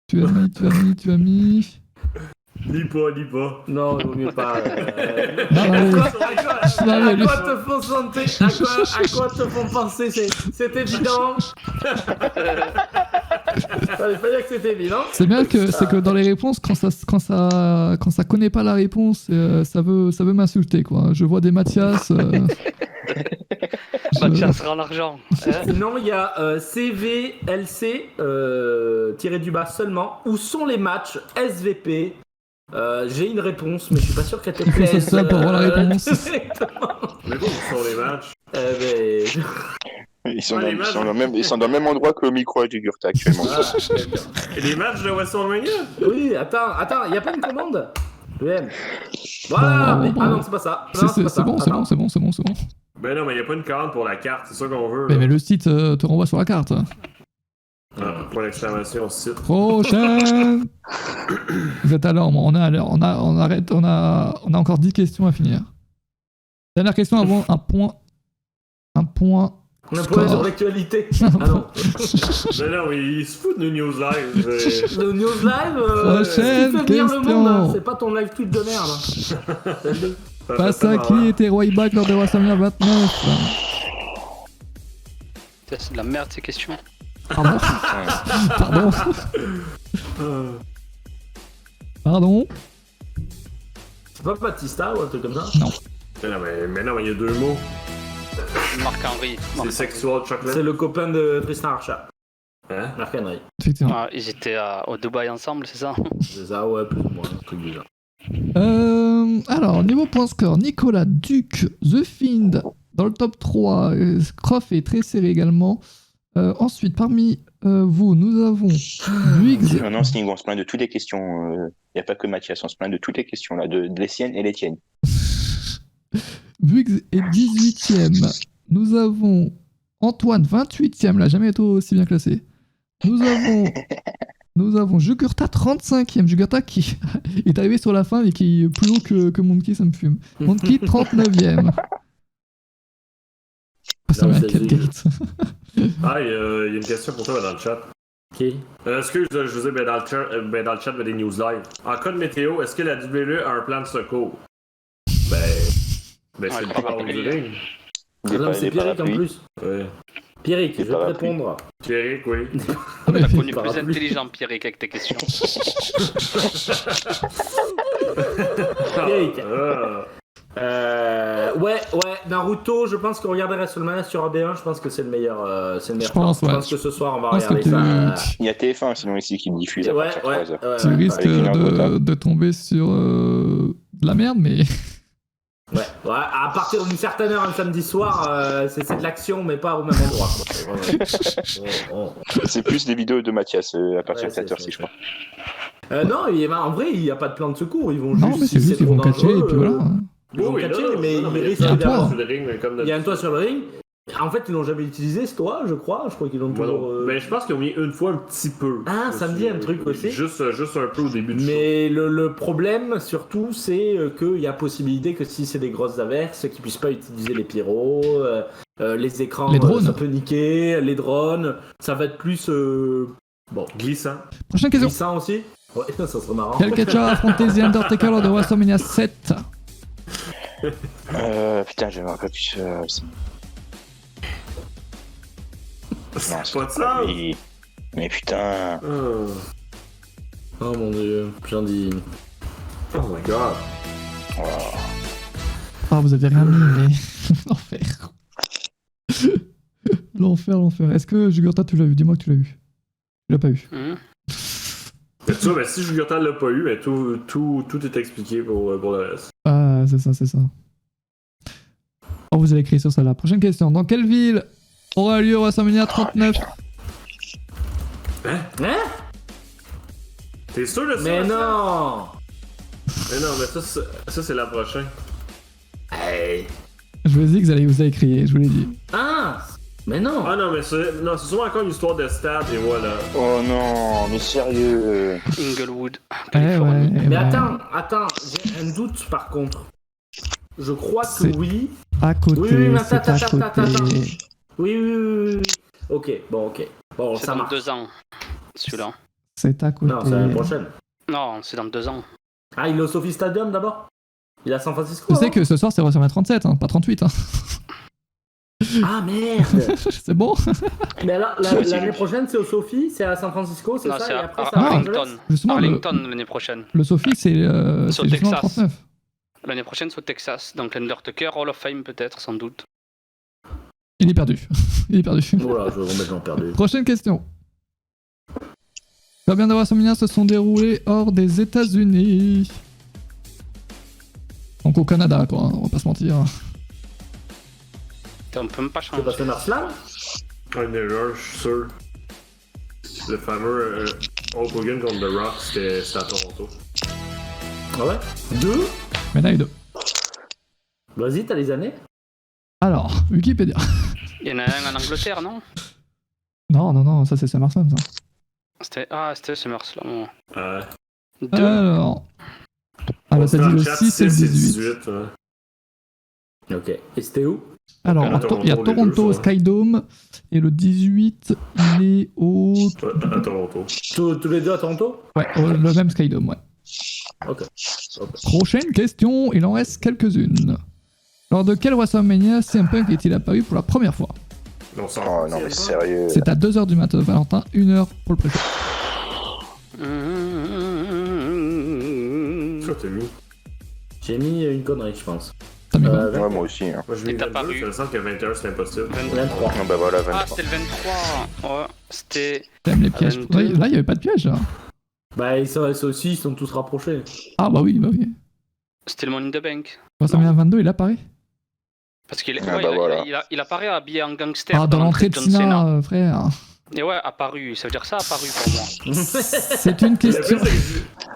Tu as mis.
Lis pas.
Non, il vaut mieux pas.
Non, mais- Non, mais
À
lui-
quoi te font sentir, à quoi te font penser, c'est évident. Fallait pas dire que c'était évident.
C'est bien que c'est que dans les réponses, quand ça connaît pas la réponse, ça veut m'insulter quoi. Je vois des Mathias.
Mathias rend l'argent. Hein?
Sinon, il y a CVLC tiré du bas seulement. Où sont les matchs SVP? J'ai une réponse, mais je suis pas sûr qu'elle te
faut
plaise.
ça pour avoir la réponse.
Exactement.
Mais bon, où sont les matchs?
Ben,
Ils sont,
Ouais,
dans,
les
ils,
matchs.
sont dans le même, ils sont dans le même endroit que le micro à Jugurtha actuellement.
Et les matchs de WrestleMania?
oui, attends, il y a pas une commande? VM. Voilà,
Bon,
mais,
bon,
ah
bon.
non, c'est pas ça. Non,
C'est
pas ça.
bon, c'est bon,
Attends.
c'est bon, c'est bon, c'est bon.
Ben non, mais il a pas une commande pour la carte, c'est ça qu'on veut.
Mais
là.
le site te renvoie sur la carte.
Ah, point d'exclamation, site.
Prochaine. Vous êtes à l'heure, on est à l'heure. On a encore 10 questions à finir. Dernière question avant un point.
On a un point sur l'actualité. Ah non.
Ben non, mais il se fout de nos news live.
Le news live,
Prochaine
ce qui fait venir le
question.
monde, hein. C'est pas ton live tweet de merde.
Face à qui était Ryback lors de WrestleMania 29?
Ça, c'est de la merde ces questions.
Pardon. Pardon.
C'est pas Batista ou un truc comme ça?
Mais non, mais il y a deux mots.
Marc-Henry.
C'est sexual chocolate.
C'est le copain de Tristan Archer,
Hein?
Marc Henry.
Effectivement.
Ah, ils étaient au Dubaï ensemble, c'est ça?
C'est ça, ouais, plus ou moins, un truc du genre.
Alors, niveau point score, Nicolas, Duke, The Fiend dans le top 3. Croft est très serré également. Ensuite, parmi vous, nous avons Buiggs.
Non, Snig, on se plaint de toutes les questions. Il n'y a pas que Mathias, on se plaint de toutes les questions là, de les siennes et les tiennes.
Buiggs est 18ème. Nous avons Antoine, 28ème, là, jamais été aussi bien classé. Nous avons Jugurtha, 35ème. Jugurtha qui est arrivé sur la fin et qui est plus haut que Monkey, ça me fume. Monkey, 39ème. Ça
Non,
va,
c'est
quel
lui.
gate.
Ah, il y a une question pour toi dans le chat.
Ok.
Excuse, je vous ai dans le chat, il y a des news live. En cas de météo, est-ce que la WWE a un plan de secours? Ben c'est
Ouais,
le
pas
départ
mal.
du ring.
Ah non, c'est Pierrick en plus.
Ouais.
Pierrick, je vais te
parapluies.
répondre.
Pierrick, oui.
T'as connu plus
Parapluie.
intelligent, Pierrick, avec tes questions.
Pierrick.
Ah.
Ouais, Naruto, je pense qu'on regarderait WrestleMania sur AB1, je pense que c'est le meilleur. C'est le meilleur
Je pense,
plan.
ouais.
Je pense que ce soir on va
Je pense que
regarder ça.
Il y a TF1 sinon ici qui me diffuse à
Ouais,
partir de
ouais,
3h.
Tu risques
Avec une heure de retard.
de tomber sur de la merde, mais
Ouais, à partir d'une certaine heure un samedi soir, c'est de l'action, mais pas au même endroit. Quoi. C'est vraiment-
C'est plus des vidéos de Mathias à partir
Ouais,
de 7h si je crois.
Non, en vrai, il n'y a pas de plan de secours. Ils vont
non,
juste.
mais c'est
si
juste qu'ils
trop
vont catcher et
dangereux,
puis voilà.
Ils vont catcher, mais ils risquent
il y a un
d'avoir-
toit.
sur le ring, mais comme
Il y a un toit sur le ring. En fait, ils l'ont jamais utilisé ce toit, je crois. Je crois qu'ils l'ont toujours.
Mais je pense qu'ils ont mis une fois un petit peu.
Ah, ça me dit un truc aussi.
Juste un peu au début du show.
Mais le problème, surtout, c'est qu'il y a possibilité que si c'est des grosses averses, qu'ils puissent pas utiliser les pyros, les écrans,
Les drones.
ça peut niquer, les drones, ça va être plus
Glissant.
Prochaine question.
glissant aussi. Ouais, ça serait marrant.
Quel catcher a affronté The Undertaker lors de WrestleMania 7?
Putain, je me rappelle plus. Non,
C'est pas de ça.
lui. Mais putain.
Oh mon dieu, j'en dis.
Oh my god.
Ah, vous avez rien mis, mais. L'enfer. L'enfer. Est-ce que Jugurta, tu l'as vu? Dis-moi que tu l'as vu. Tu l'as pas vu.
Mais tu vois, ben, si Jugurta l'a pas eu, ben, tout est expliqué pour le reste.
Ah, c'est ça. Oh, vous avez écrit sur ça là. Prochaine question. Dans quelle ville aura lieu WrestleMania 39?
Hein?
T'es sûr de ça?
Mais
ça?
non!
Mais non, mais ça c'est la prochaine.
Hey!
Je vous ai dit que vous avez crié, je vous l'ai dit.
Ah! Mais non!
Ah non, mais c'est sûrement encore une histoire de stade et voilà.
Oh non, mais sérieux.
Inglewood,
Ouais.
Californie.
Mais attends, j'ai un doute par contre. Je crois
C'est-
que oui.
À côté,
Oui, mais
c'est à
attends.
côté.
Oui. Ok. Bon,
C'est
ça
dans
marche.
2 ans, celui-là.
C'est à côté.
Non, c'est l'année prochaine.
Non, c'est dans 2 ans.
Ah, il est au Sophie Stadium d'abord? Il est à San Francisco?
Je sais
hein
que ce soir c'est WrestleMania 37, hein, pas 38. Hein.
Ah merde!
C'est bon.
Mais alors, l'année prochaine, c'est au Sophie? C'est à San Francisco, c'est
Non,
ça?
c'est
Et
à
après, c'est à Los
Arlington.
Angeles?
Justement,
Arlington l'année prochaine.
le Sophie c'est
C'est au
justement
Texas.
39.
L'année prochaine, c'est au Texas. Donc l'Undertaker, Hall of Fame peut-être, sans doute.
Il est perdu.
Voilà, je vais complètement perdu.
Prochaine question. Combien de WrestleMania se sont déroulés hors des États-Unis? Donc au Canada, quoi, hein, on va pas se mentir.
On peut même pas
C'est
changer.
pas SummerSlam?
Une erreur, je suis sûr. Le fameux Hulk Hogan contre The Rock, c'était à Toronto.
Ah ouais? 2?
Médaille 2.
Vas-y, t'as les années?
Alors, Wikipédia.
Il y en a un en Angleterre, non?
Non, ça c'est SummerSlam, ça.
C'était SummerSlam.
Euh,
2.
Alors. Ah bah ça dit le 6 et le 18.
ouais.
Ok. Et c'était où?
Alors,
À
il y a
Toronto, les
Toronto
deux,
Skydome et le 18, il est au.
À Toronto.
Tous les deux à Toronto?
Ouais, le même Skydome, ouais.
Ok.
Prochaine question, il en reste quelques-unes. Lors de quel WrestleMania CM Punk est-il apparu pour la première fois?
Non, ça,
Oh non, mais sérieux.
C'est à 2h du matin, Valentin, 1h pour le pré-show.
Ça, t'as mis.
J'ai mis une connerie, je pense.
T'as mis quoi
Ouais, moi aussi. Hein.
Moi, je
Et
mets
t'as
22,
paru.
ça me semble que 21, c'est impossible.
23.
Ah bah voilà,
Ah,
23.
c'était le 23. Ouais, c'était.
T'aimes les pièges?
22.
Ouais, là, il y avait pas de piège, là.
Bah, ils sont tous rapprochés.
Ah bah oui.
C'était le Money in the Bank.
WrestleMania 22, il apparaît.
Parce qu'il
Ah bah voilà.
il apparaît habillé en gangster.
Ah, dans l'entrée de
John Cena.
Cena, frère.
Et ouais, apparu. Ça veut dire ça, apparu pour moi.
C'est une
Le
question.
pire,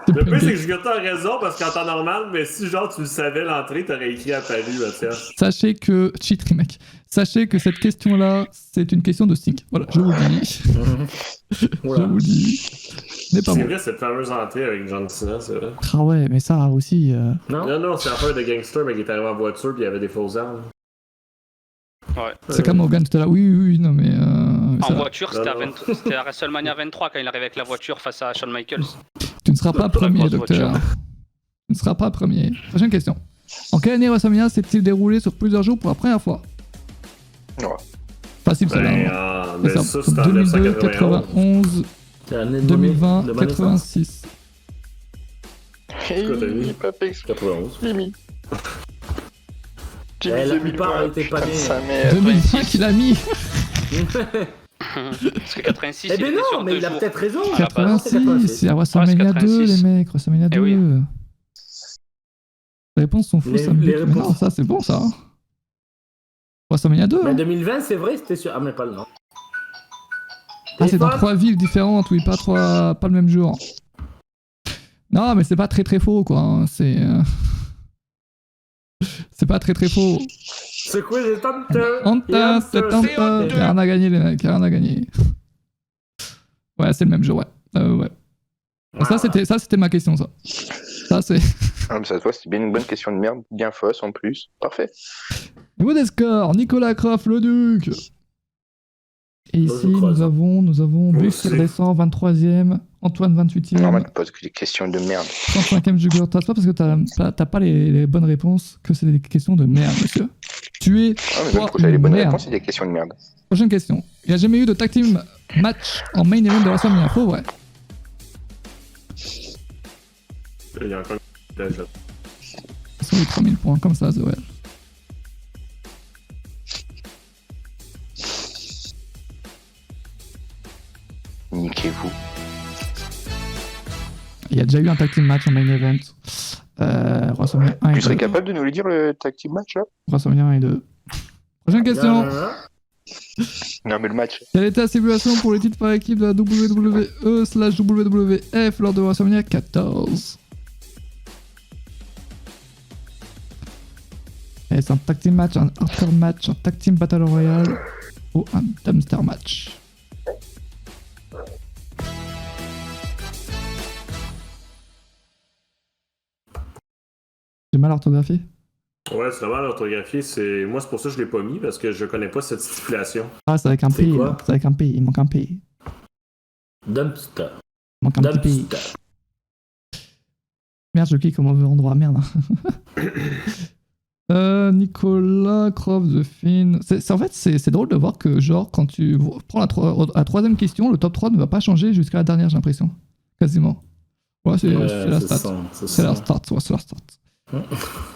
c'est que Jugurta a raison parce qu'en temps normal, mais si genre tu le savais l'entrée, t'aurais écrit apparu, Mathias.
Sachez que. Cheat remake. Sachez que cette question-là, c'est une question de Sting. Voilà, je vous le dis. Je
Voilà.
vous le dis. Ce n'est pas
C'est
bon.
vrai, cette fameuse entrée avec John Cena, c'est vrai.
Ah ouais, mais ça aussi.
Non?
Non, c'est l'affaire de gangster, mais qui est arrivé en voiture puis il y avait des fausses armes.
Ouais.
C'est comme Hogan tout à l'heure. Oui, non, mais.
En
ça-
voiture, c'était
Non, non.
c'était à WrestleMania 23 quand il arrivait avec la voiture face à Shawn Michaels.
Tu ne seras pas
La
premier,
grosse
docteur.
voiture.
Tu ne seras pas premier. Prochaine question. En quelle année WrestleMania s'est-il déroulé sur plusieurs jours pour la première fois?
Ouais.
Facile, celle-là.
Ben,
hein.
mais
C'est
ça,
ça.
c'est en
2002,
1991.
91,
C'est l'année de
2020,
de ma naissance.
86.
Quoi, t'as mis?
Pas fait
91.
Mimi.
La plupart étaient pas nés.
Sa mère.
2005, il a mis.
Parce que 86,
Eh
il
ben
était sur
non, mais
2
il a
jours.
peut-être raison.
Ah, bah,
86, c'est à WrestleMania 2,
86.
les mecs. WrestleMania 2.
Eh oui.
Les réponses sont fausses, ça me
Les
dit. Mais non,
réponses.
ça, c'est bon, ça. hein. WrestleMania 2.
Mais
hein.
2020, c'est vrai, c'était sûr. Ah, mais pas le nom.
Ah, c'est dans
Téléphone
3 villes différentes, oui, pas le même jour. Non, mais c'est pas très faux, quoi. hein. C'est pas très faux.
C'est quoi les tenteurs?
Tenta, rien à gagner, les mecs, rien à gagner. Ouais, c'est le même jeu, ouais. Ouais. Ça, c'était ma question, ça. Ça, c'est.
Ah, mais ça se voit, c'est bien une bonne question de merde, bien fausse en plus. Parfait.
Niveau des scores, Nicolas Croft, le Duc. Et ici,
je crois,
nous
ça.
avons
Moi
Buck
aussi.
qui redescend, 23ème, Antoine, 28ème,
Normal, tu poses que des questions de merde.
35ème Jugurta. C'est pas parce que t'as pas les bonnes réponses que c'est des questions de merde, monsieur. Tu es.
Ah, mais
Toi,
même quand j'avais les bonnes
merde.
réponses, c'est des questions de merde.
Prochaine question. Il n'y a jamais eu de tag team match en main event de WrestleMania, faux ou vrai?
Il y a encore une piège là.
Sur les 3000 points, comme ça, The Well.
Niquez-vous.
Il y a déjà eu un tag team match en main event. WrestleMania 1 et
Tu serais
2.
capable de nous le dire, le tag team match, là?
WrestleMania 1 et 2. Prochaine question.
Non, mais le match.
Quelle était la stipulation pour les titres par équipe de la WWE/WWF lors de WrestleMania 14? Est-ce un tag team match, un hardcore match, un tag team battle royale ou un dumpster match? J'ai mal orthographié.
Ouais, c'est vraiment l'orthographie. Moi, c'est pour ça que je l'ai pas mis, parce que je connais pas cette stipulation.
Ah, c'est avec un
C'est
P.
quoi?
là. C'est avec un P. Il manque un P. Il
Dumpster.
manque un petit P.
Dumpster.
Merde, je clique comme mauvais endroit. Merde. Nicolas Croft The Fin. En fait, c'est drôle de voir que, genre, quand tu prends la troisième question, le top 3 ne va pas changer jusqu'à la dernière, j'ai l'impression. Quasiment. Ouais, c'est la stat. C'est la stat. Ouais, c'est la stat.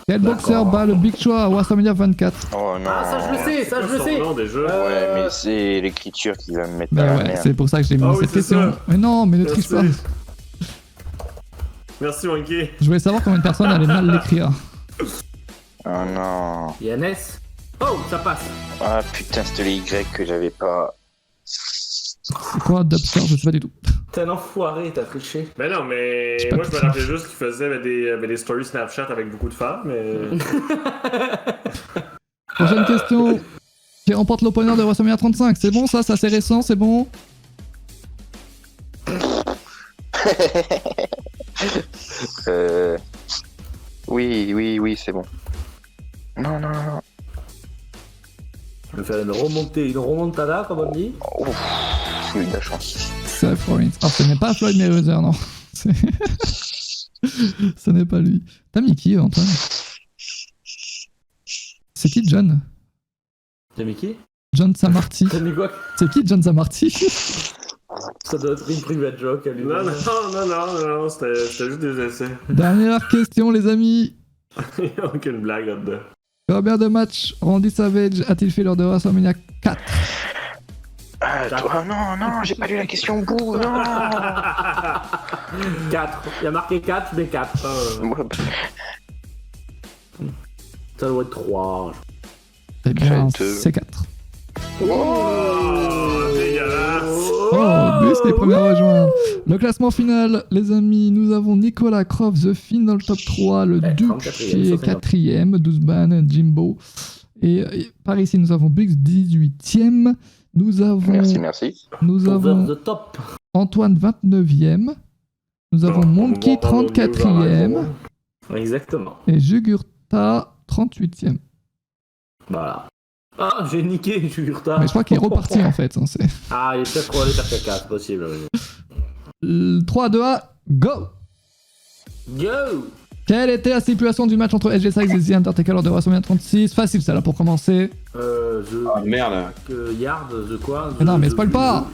Quel boxeur bat le Big Show à WrestleMania 24?
Oh non.
Ah, ça je le sais, ça je le
Son
sais.
nom, déjà.
Ouais, mais c'est l'écriture qui va me mettre
Bah
à la
ouais,
merde.
c'est pour ça que j'ai mis
Ah oui,
cette
c'est
question.
ça.
Mais non, mais ne triche pas.
Merci. Merci, Monkey.
Je voulais savoir combien de personnes allaient mal l'écrire.
Oh non.
Yannès. Oh, ça passe.
Ah putain, c'était les Y que j'avais pas.
C'est quoi Dubster? Je sais pas du tout.
T'es un enfoiré, t'as triché.
Mais non, mais
J'ai pas
moi, je me
compris.
rappelais juste qu'il faisait avec des stories Snapchat avec beaucoup de femmes, mais.
Prochaine question. Qui remporte l'opener de WrestleMania 35? C'est bon ça? C'est assez récent, c'est bon?
Oui, c'est bon. Non.
Je vais faire une remontada, comme on dit.
Ouf, j'ai eu de la chance.
Seth Rollins. Ah, ce n'est pas Floyd Mayweather, non. C'est- ce n'est pas lui. T'as mis qui, Antoine? C'est qui John?
T'as mis qui?
John Samarty.
T'as mis quoi?
C'est qui John Samarty?
Ça doit être une private joke à lui.
Non, c'était juste des essais.
Dernière question, les amis.
Il n'y a aucune blague là-dedans.
Combien de matchs Randy Savage a-t-il fait lors de WrestleMania 4?
Ah, toi, non, j'ai pas lu la question au bout, non.
4. Il y a marqué 4, mais 4.
Ouais,
Ça doit être 3.
Eh bien,
Faites,
c'est 4.
Oh, dégueulasse.
Oh, Bus est premier à rejoindre. Le classement final, les amis, nous avons Nicolas Croft, The Fin dans le top 3, le Duke
34e,
qui est 4ème, Douzban, Jimbo. Et par ici, nous avons Bux 18ème. Nous avons,
merci.
nous
Over
avons
the top.
Antoine 29ème. Nous avons Monkey 34ème.
Exactement.
Et Jugurta 38ème.
Voilà. Ah, j'ai niqué Jugurta.
Mais je crois qu'il est reparti en fait. Hein, c'est...
Ah, il est peut-être allé faire caca, c'est possible. Oui.
3, 2, 1, go!
Go!
Quelle était la stipulation du match entre AJ Styles et The Undertaker lors de WrestleMania 36? Facile ça là pour commencer.
Ah merde.
Yard, The quoi?
Mais non, mais spoil pas!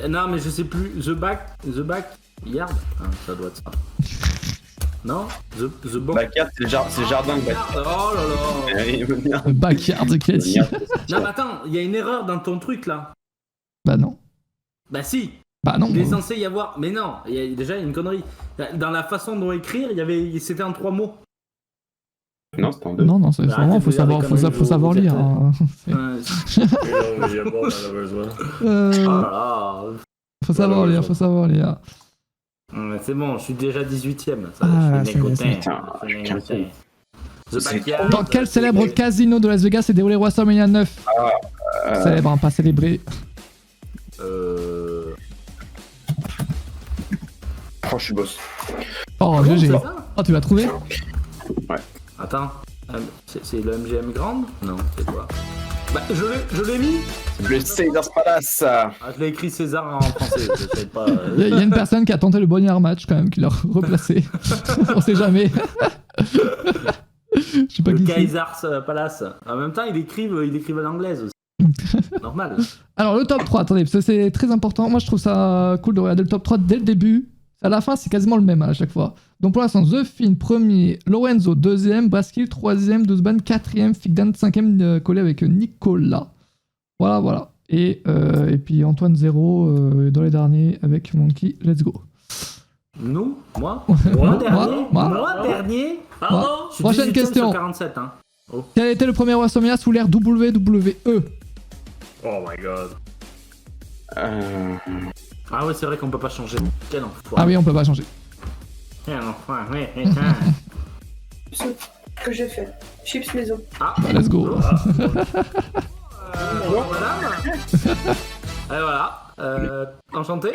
Non, mais je sais plus. The back, Yard? Ah, ça doit être ça. Non? The Bank.
Backyard, c'est le jardin de Backyard.
Oh là là!
Il veut bien.
Le backyard de Casey.
Non, mais attends, il y a une erreur dans ton truc là.
Bah non.
Bah si!
Bah non.
Il est censé y avoir. Mais non, il y a déjà une connerie. Dans la façon dont écrire, c'était en 3 mots.
Non, c'était en deux.
Non, c'est
Arrêtez
vraiment,
de
faut
dire des
savoir,
conneries,
faut savoir
vous
lire.
êtes-
Hein. C'est-
Il y a bon, malheureusement.
Faut savoir lire, faut savoir lire.
C'est bon, je suis déjà 18ème. Ça,
Ah,
je suis
c'est
négotin.
bien.
Je suis négotin. The
C'est
Backyard.
Dans quel célèbre casino de Las Vegas s'est déroulé WrestleMania 9? Célèbre, hein, pas célébré.
Oh, je suis boss.
Oh,
c'est
GG.
ça
Oh, tu l'as trouvé?
Attends, c'est le MGM Grand? Non, c'est quoi? Bah, je l'ai mis.
Le Caesars Palace.
Ah, je l'ai écrit César en français. Je sais pas.
Il y a une personne qui a tenté le Bonnier match quand même, qui l'a replacé. On sait jamais. Je sais pas
Le
qui c'est.
Caesars Palace. En même temps, il écrivent à l'anglaise aussi. Normal.
Alors, le top 3, attendez, parce que c'est très important. Moi, je trouve ça cool de regarder le top 3 dès le début. À la fin, c'est quasiment le même à chaque fois. Donc pour l'instant, The Fin premier, Lorenzo deuxième, Baskill troisième, Duzban quatrième, Figdan cinquième, collé avec Nicolas. Voilà. Et puis Antoine 0 dans les derniers avec Monkey. Let's go.
Nous Moi
Moi
dernier
Pardon?
Je suis
Prochaine
18e
question.
sur 47, hein.
Quel était le premier WrestleMania sous l'ère WWE?
Oh my god.
Ah ouais, c'est vrai qu'on peut pas changer. Quel enfoiré.
Ah oui, on peut pas changer.
Quel enfoiré.
Ce que j'ai fait. Chips maison.
Ah,
Bah, let's go.
bonjour madame. Et voilà. Enchanté.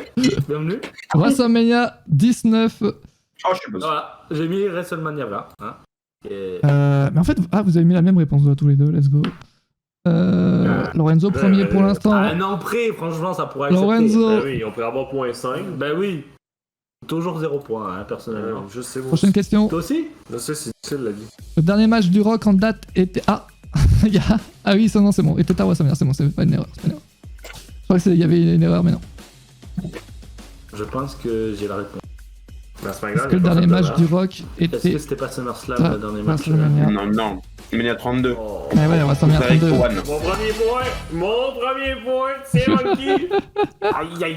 Bienvenue.
WrestleMania 19.
Oh, je suis boss.
Voilà. J'ai mis WrestleMania là. Hein. Et...
Mais en fait, vous avez mis la même réponse tous les deux, let's go. Lorenzo premier pour l'instant.
Un an près, franchement, ça pourrait accepter.
Lorenzo.
Ben oui, on pourrait avoir 0.5.
Ben oui. Toujours 0 point, hein, personnellement.
Je sais, moi.
Prochaine question.
Toi aussi?
Je sais, c'est difficile la vie.
Le dernier match du Rock en date était. Ah Ah oui, non, c'est bon. Était à WrestleMania, c'est bon, c'est pas une erreur. Je crois qu'il y avait une erreur, mais non.
Je pense que j'ai la réponse.
Est-ce que le dernier match du Rock
Est-ce
était.
que c'était pas SummerSlam le dernier match?
WrestleMania.
Non. Mania 32.
Oh.
Ah ouais, WrestleMania
C'est avec
32.
Rowan.
Mon premier point, c'est Monkey.
Aïe.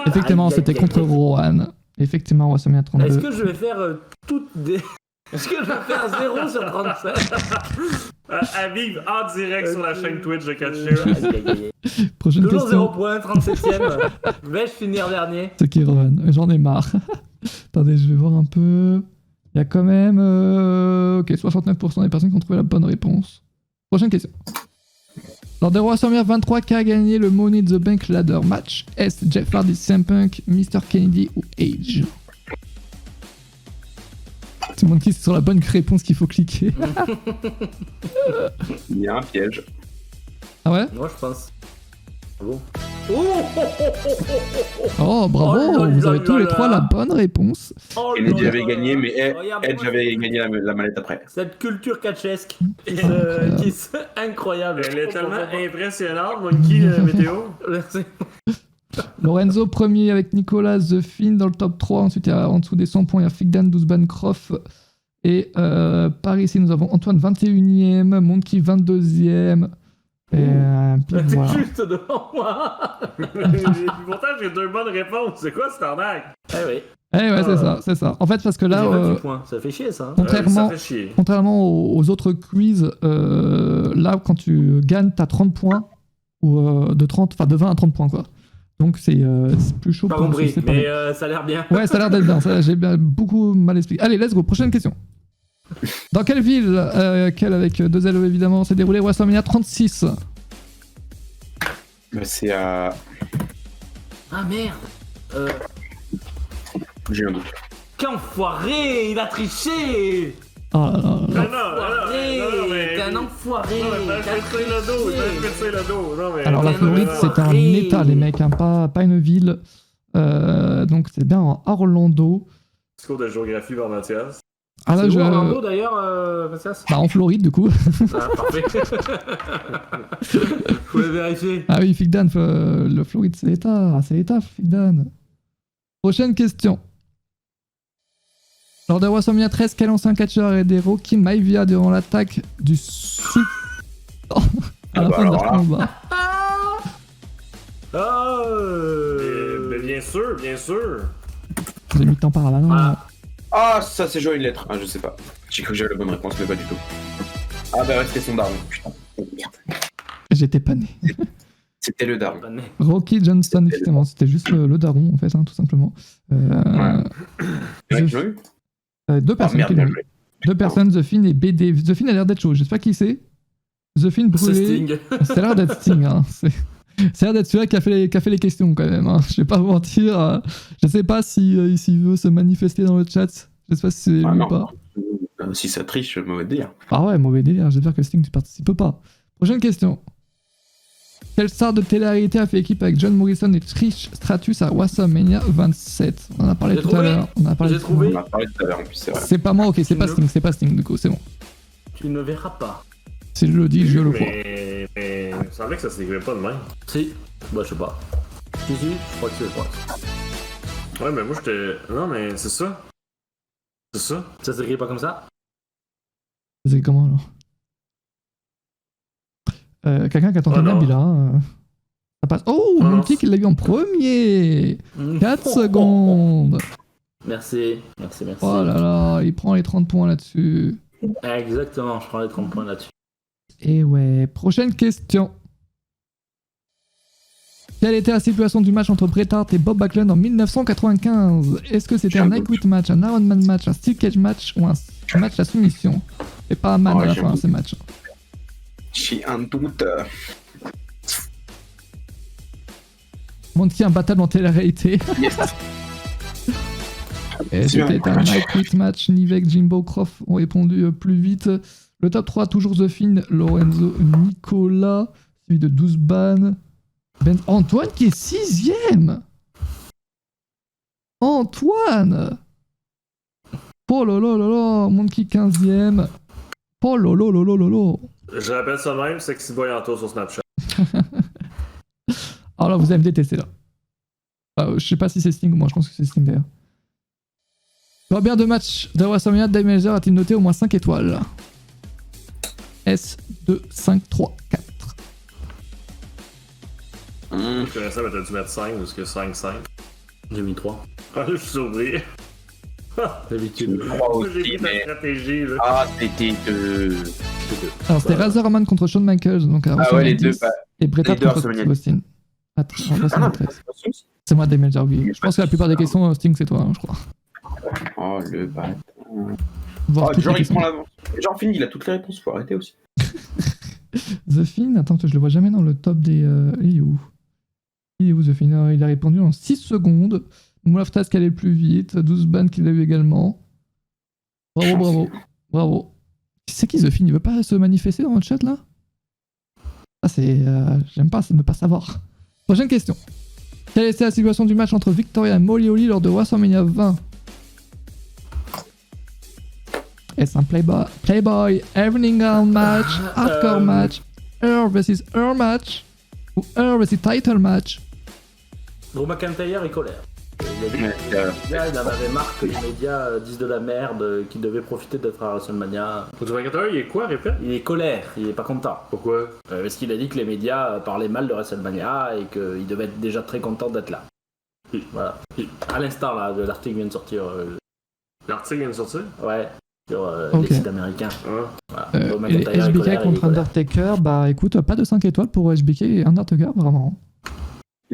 Effectivement, c'était contre Rowan. Effectivement, WrestleMania
Est-ce
32.
que je vais faire toutes des... Est-ce que je vais faire 0 sur 37?
À vivre en direct sur la chaîne Twitch de Catcher.
Aïe.
Prochaine
Toujours 0
question.
points, 37ème. Vais-je finir dernier?
C'est qui Rowan? J'en ai marre. Attendez, je vais voir un peu. Il y a quand même. Ok, 69% des personnes qui ont trouvé la bonne réponse. Prochaine question. Lors des WrestleMania 23, qui a gagné le Money in the Bank Ladder Match? Est-ce Jeff Hardy, CM Punk, Mr. Kennedy ou Edge? Tout le monde qui c'est sur la bonne réponse qu'il faut cliquer.
Il y a un piège.
Ah ouais?
Moi, je pense. Bon.
Oh, bravo!
Oh là
Vous
là
avez tous les
là
trois
là.
la bonne réponse.
Kennedy avait gagné, mais
Regarde-moi
Edge avait gagné la mallette après.
cette culture catchesque qui se... incroyable.
Elle est tellement impressionnante, Monkey Météo.
Merci.
Lorenzo premier avec Nicolas The Fin dans le top 3. Ensuite, en dessous des 100 points, il y a Figdan, Duzban, Croft. Et par ici, nous avons Antoine 21ème, Monkey 22ème. Et puis
T'es
voilà.
juste devant moi.
Pourtant, j'ai 2 bonnes réponses. C'est quoi cette arnaque?
Eh oui.
Eh ouais, c'est ça. En fait, parce que là,
J'ai 28 points. Ça fait chier ça. Hein.
contrairement,
Ça fait chier.
contrairement aux autres quiz, là, quand tu gagnes, t'as 30 points. Ou de 20 à 30 points, quoi. Donc c'est plus chaud
Pas
pour
compris,
se séparer.
mais ça a l'air bien.
Ouais, ça a l'air d'être bien. Ça, j'ai beaucoup mal expliqué. Allez, let's go. Prochaine question. Dans quelle ville, quelle avec 2 LE évidemment, s'est déroulé WrestleMania 36?
C'est à.
Ah merde.
J'ai un doute.
Qu'enfoiré, il a triché.
Oh là là.
Enfoiré, t'es un enfoiré.
Non, mais
t'as
péter le dos, péter le dos. Non, mais.
Alors la Floride, c'est un état, les mecs, hein, pas une ville. Donc c'est bien en Orlando.
Cours de géographie par Mathias.
Ah là,
C'est
je.
où Orlando d'ailleurs, Mathias?
Bah en Floride, du coup.
Ah, parfait. Faut le vérifier.
Ah oui, Figdan, le Floride, c'est l'état. C'est l'état, Figdan. Prochaine question. Lors de WrestleMania 13, quel ancien catcheur a aidé Rocky Maivia durant l'attaque du Super... à la
bah
fin de leur
alors là.
combat?
Mais bien sûr, bien sûr.
J'ai mis le temps par là, non?
Ah.
Ah, ça c'est jouer une lettre. Ah, je sais pas. J'ai cru que j'avais la bonne réponse, mais pas du tout. Ah, bah ouais, c'était son daron. Putain. Oh merde.
J'étais pas né.
C'était le daron.
Pas de nez.
Rocky Johnston, effectivement, c'était juste le daron, en fait, hein, tout simplement.
Ouais. Il y en a qui l'ont eu?
Deux
Ah
personnes
merde,
qui
bien
l'ont eu.
joué.
Deux personnes, The Fin et BD. The Fin a l'air d'être chaud, je sais pas qui c'est. The Fin
C'est
brûlé.
Sting.
Ça a l'air d'être Sting, hein. C'est l'air d'être celui-là qui a fait les questions quand même, hein. Je vais pas vous mentir. Je sais pas s'il veut se manifester dans le chat. Je sais pas si c'est lui
Ah
ou
non.
pas.
Si ça triche, mauvais délire.
Ah ouais, mauvais délire. J'espère que Sting tu participes pas. Prochaine question. Quelle star de télé-réalité a fait équipe avec John Morrison et Trish Stratus à WrestleMania 27? On en a parlé
J'ai
tout à
trouvé.
l'heure. On en a parlé
J'ai
tout à
trouvé.
l'heure.
On a parlé tout à l'heure en plus, c'est vrai.
C'est pas moi, ok, c'est pas
Ne-
Sting, c'est pas Sting, du coup, c'est bon.
Tu ne verras pas.
Si je le dis, je le crois.
Mais il me semblait que ça s'écrivait pas de même.
Si. Bah, je sais pas. Si, je crois que c'est le point.
Ouais, mais moi j'étais. Non, mais c'est ça. C'est ça?
Ça s'écrit pas comme ça?
C'est comment alors? Quelqu'un qui a tenté
Oh, non.
Nabila. Ça passe. Oh,
Non,
mon
non.
petit qui l'a eu en premier. 4
Oh,
secondes.
Merci.
Oh là là, il prend les 30 points là-dessus.
Exactement, je prends les 30 points là-dessus.
Et ouais, prochaine question. Quelle était la situation du match entre Bret Hart et Bob Backlund en 1995? Est-ce que c'était
J'ai
un
un
Night Quit match, un Iron Man match, un Steel Cage match ou un match à soumission? Et pas un man
Oh,
à la
j'ai
fin,
un
ces matchs.
J'ai un doute.
Montre un battle en télé-réalité.
Yes.
Et
C'est bien,
c'était un
match.
Night Quit match. Nivek, Jimbo, Croft ont répondu plus vite. Le top 3, toujours The Fiend, Lorenzo, Nicolas, suivi de 12 ban. Ben Antoine qui est 6ème. Antoine. Oh là là là là. Monkey 15ème. Oh là là là là là là.
Je répète ça même, Sexy Boy en tour sur Snapchat.
Alors là, vous allez me détester là. Je sais pas si c'est Sting ou moi, je pense que c'est Sting d'ailleurs. Combien de matchs de WrestleMania Dave Meltzer a-t-il noté au moins 5 étoiles? S, 2, 5, 3, 4.
Je connaissais, mais t'as dû mettre 5 parce que 5-5.
J'ai mis 3.
Ah, je suis surpris.
D'habitude.
J'ai pris ta stratégie, là.
Ah, c'était deux.
Alors c'était Razor Ramon contre Shawn Michaels, donc à
Ah ouais,
WrestleMania
les deux.
10, et Bret
les
Hart
deux
contre
WrestleMania
Steve Austin. Attends,
Ah non,
WrestleMania 13. C'est moi Dave Meltzer, oui. Je pense que la plupart des questions, Sting, c'est toi, hein, je crois.
Oh, le bâtard.
Voir
Oh,
toutes
genre,
les
il
questions.
prend l'avance. Genre, fini, il a toutes les réponses, faut arrêter aussi.
The Fiend, attends, je le vois jamais dans le top des. Il est où? Il est où The Fiend? Il a répondu en 6 secondes. Moulaftas qui allait le plus vite. 12 ban qui l'a eu également. Bravo, bravo. Bravo. C'est qui The Fiend? Il veut pas se manifester dans le chat là? Ah, c'est. J'aime pas ne pas savoir. Prochaine question. Quelle était la situation du match entre Victoria et Molly Holly lors de WrestleMania 20? Est-ce un Playboy Evening Gown match, Hardcore match, Her vs Her match ou Her vs Title match?
Drew McIntyre est colère. Il a dit
Mais,
il en avait marre que les médias disent de la merde, qu'il devait profiter d'être à WrestleMania.
Faut du McIntyre, il est quoi, répète?
Il est colère, il est pas content.
Pourquoi?
Parce qu'il a dit que les médias parlaient mal de WrestleMania et qu'il devait être déjà très content d'être là. Voilà. À l'instant là, l'article vient de sortir.
L'article vient de sortir?
Ouais. Sur
Ok.
les sites américains.
Ah.
Voilà. Drew
Et
McIntyre est
HBK
colère, il est
contre
colère.
Undertaker, bah écoute, pas de 5 étoiles pour HBK et Undertaker, vraiment.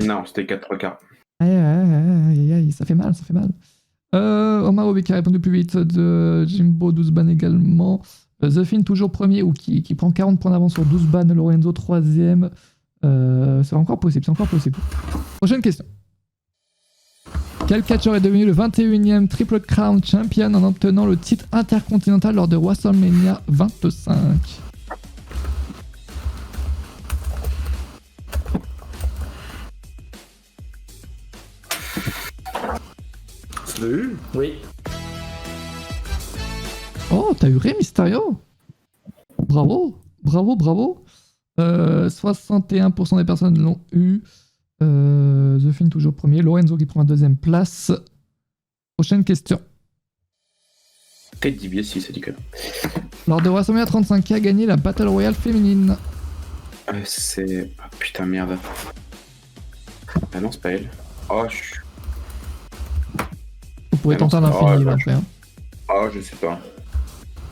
Non, c'était 4 quarts.
Aïe, ça fait mal, ça fait mal. Omar Obi qui a répondu plus vite, de Jimbo 12 ban également. The Fiend toujours premier ou qui prend 40 points d'avance sur 12 ban, Lorenzo 3ème. C'est encore possible, c'est encore possible. Prochaine question. Quel catcheur est devenu le 21ème Triple Crown Champion en obtenant le titre intercontinental lors de WrestleMania 25?
Tu l'as eu?
Oui.
Oh, t'as eu Rey Mysterio? Bravo, bravo, bravo. 61% des personnes l'ont eu. The Fiend toujours premier. Lorenzo qui prend la 2ème place. Prochaine question.
Ted DiBiase, si ça dit que.
Lors de WrestleMania 35, qui a gagné la Battle Royale féminine?
C'est. Ah, putain, merde. Ah non, c'est pas elle. Oh,
Vous pouvez
Ah non,
tenter à
c'est-
l'infini
oh,
là,
je-
après. Hein.
Ah, je sais pas.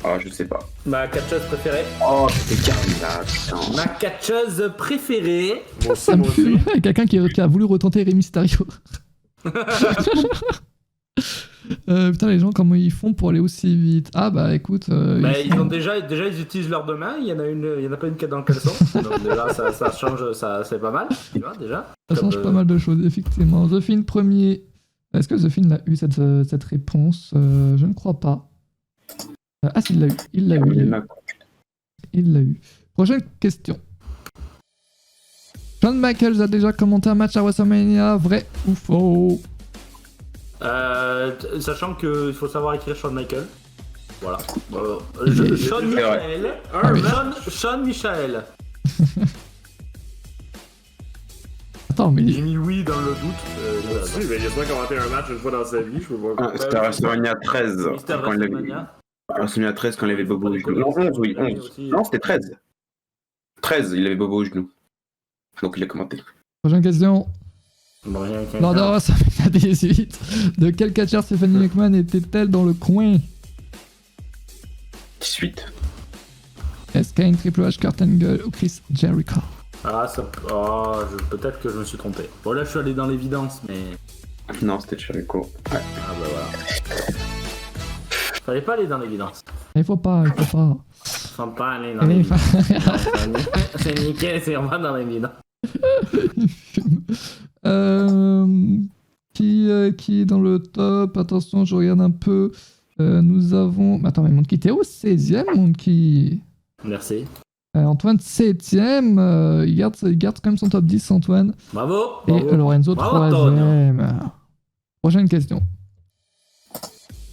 Ah, je sais pas.
Ma catcheuse préférée.
Oh, c'était Carmina, putain.
Ma catcheuse préférée.
Moi
Ça
aussi,
me
moi
fume.
aussi.
Quelqu'un qui a voulu retenter Rey Mysterio. Putain, les gens, comment ils font pour aller aussi vite? Ah bah écoute.
Ils ont déjà ils utilisent leurs deux mains. Il y en a pas une qui est dans le caleçon. Donc déjà ça change, ça c'est pas mal. Tu vois déjà.
Ça change pas mal de choses, effectivement. The Fiend premier. Est-ce que The Fiend a eu cette réponse? Je ne crois pas. Ah, si, il l'a eu. Il l'a eu. Prochaine question. Shawn Michaels a déjà commenté un match à WrestleMania, vrai ou faux?
Sachant qu'il faut savoir écrire Shawn Michaels. Voilà.
Il est-
Shawn
c'est vrai.
Michael.
Ah oui.
Shawn Michael.
Attends, Non, mais
J'ai mis oui dans le doute.
Moi aussi, mais il a pas commenté un match une fois dans sa vie, je peux pas.
C'était à WrestleMania 13.
Mister
Quand il avait...
WrestleMania.
WrestleMania 13 quand il avait Bobo au genou. Non, 11, oui, 11. Non, c'était 13. 13, il avait Bobo au genou. Donc il a commenté.
prochaine question.
Bon, rien qu'un
Lors de
quart.
WrestleMania 18, de quel catcheur Stephanie McMahon était-elle dans le coin?
18.
Est-ce Kane, Triple H, Kurt Angle ou Chris Jericho?
Ah, ça. Oh, peut-être que je me suis trompé. Bon, là, je suis allé dans l'évidence, mais.
Non, c'était Jericho. Ouais.
Ah, bah voilà. Fallait pas aller dans l'évidence.
Il faut pas.
Faut pas aller dans
Allez,
l'évidence. C'est nickel, c'est on va dans l'évidence.
Qui est dans le top? Attention, je regarde un peu. Nous avons. Attends, mais Monkey, t'es au 16ème, Monkey?
Merci.
Antoine 7ème. Il garde quand même son top 10, Antoine.
Bravo.
Et
bravo.
Lorenzo
Bravo,
3ème. Prochaine question.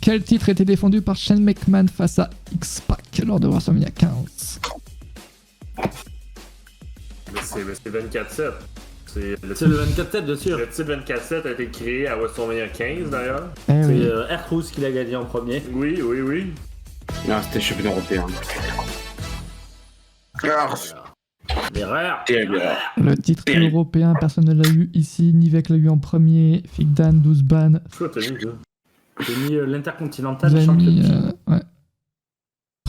Quel titre était défendu par Shane McMahon face à X-Pac lors de WrestleMania 15?
Mais c'est 24-7. C'est le
C'est le 24-7, bien sûr.
Le titre 24-7 a été créé à WrestleMania 15 d'ailleurs.
Eh
C'est
oui.
R-Truth qui l'a gagné en premier.
Oui, oui, oui.
Non, c'était champion européen.
L'erreur.
Terrible.
Le titre
Terrible.
européen, personne ne l'a eu ici. Nivek l'a eu en premier. Figdan, 12 ban.
Toi, t'as mis ça.
J'ai mis l'Intercontinental
Vous avez
Champion.
mis, ouais.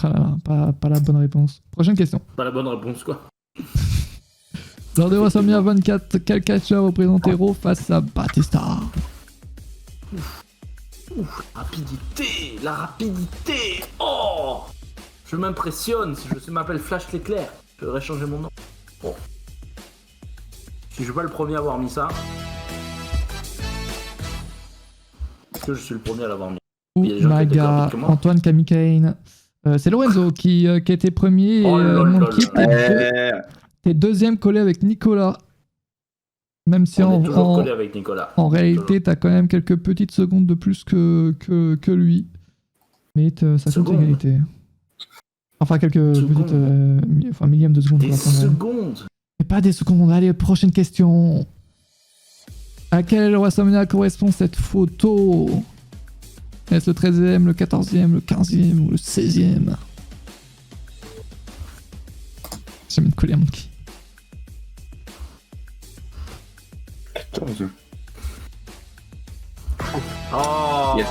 Ah là là, pas la bonne réponse. Prochaine question.
Pas la bonne réponse, quoi.
Lors de WrestleMania 24, quel catcheur représentait Raw face à Batista?
Rapidité, la rapidité. Oh, je m'impressionne. Si je m'appelle Flash l'éclair, je devrais changer mon nom. Bon. Si je suis pas le premier à avoir mis ça. Est-ce que je suis le premier à l'avoir mis? Il y a des gens qui étaient plus
Maga,
rapides que moi.
Antoine Kamikaine. C'est Lorenzo qui était premier
Oh
et
là là
Monkey,
là
t'es deuxième collé avec Nicolas. Même si
On
en,
est toujours
en-
collé avec Nicolas.
en réalité, t'as quand même quelques petites secondes de plus que lui. Mais ça compte
Secondes.
égalité. Enfin, quelques
Secondes.
petites millièmes de secondes.
Des
pour l'instant, ouais.
secondes.
Mais pas des secondes. Allez, prochaine question. À quel WrestleMania correspond cette photo? Est-ce le 13ème, le 14ème, le 15ème ou le 16ème? J'ai mis de coller à Monkey.
14.
Oh.
Yes.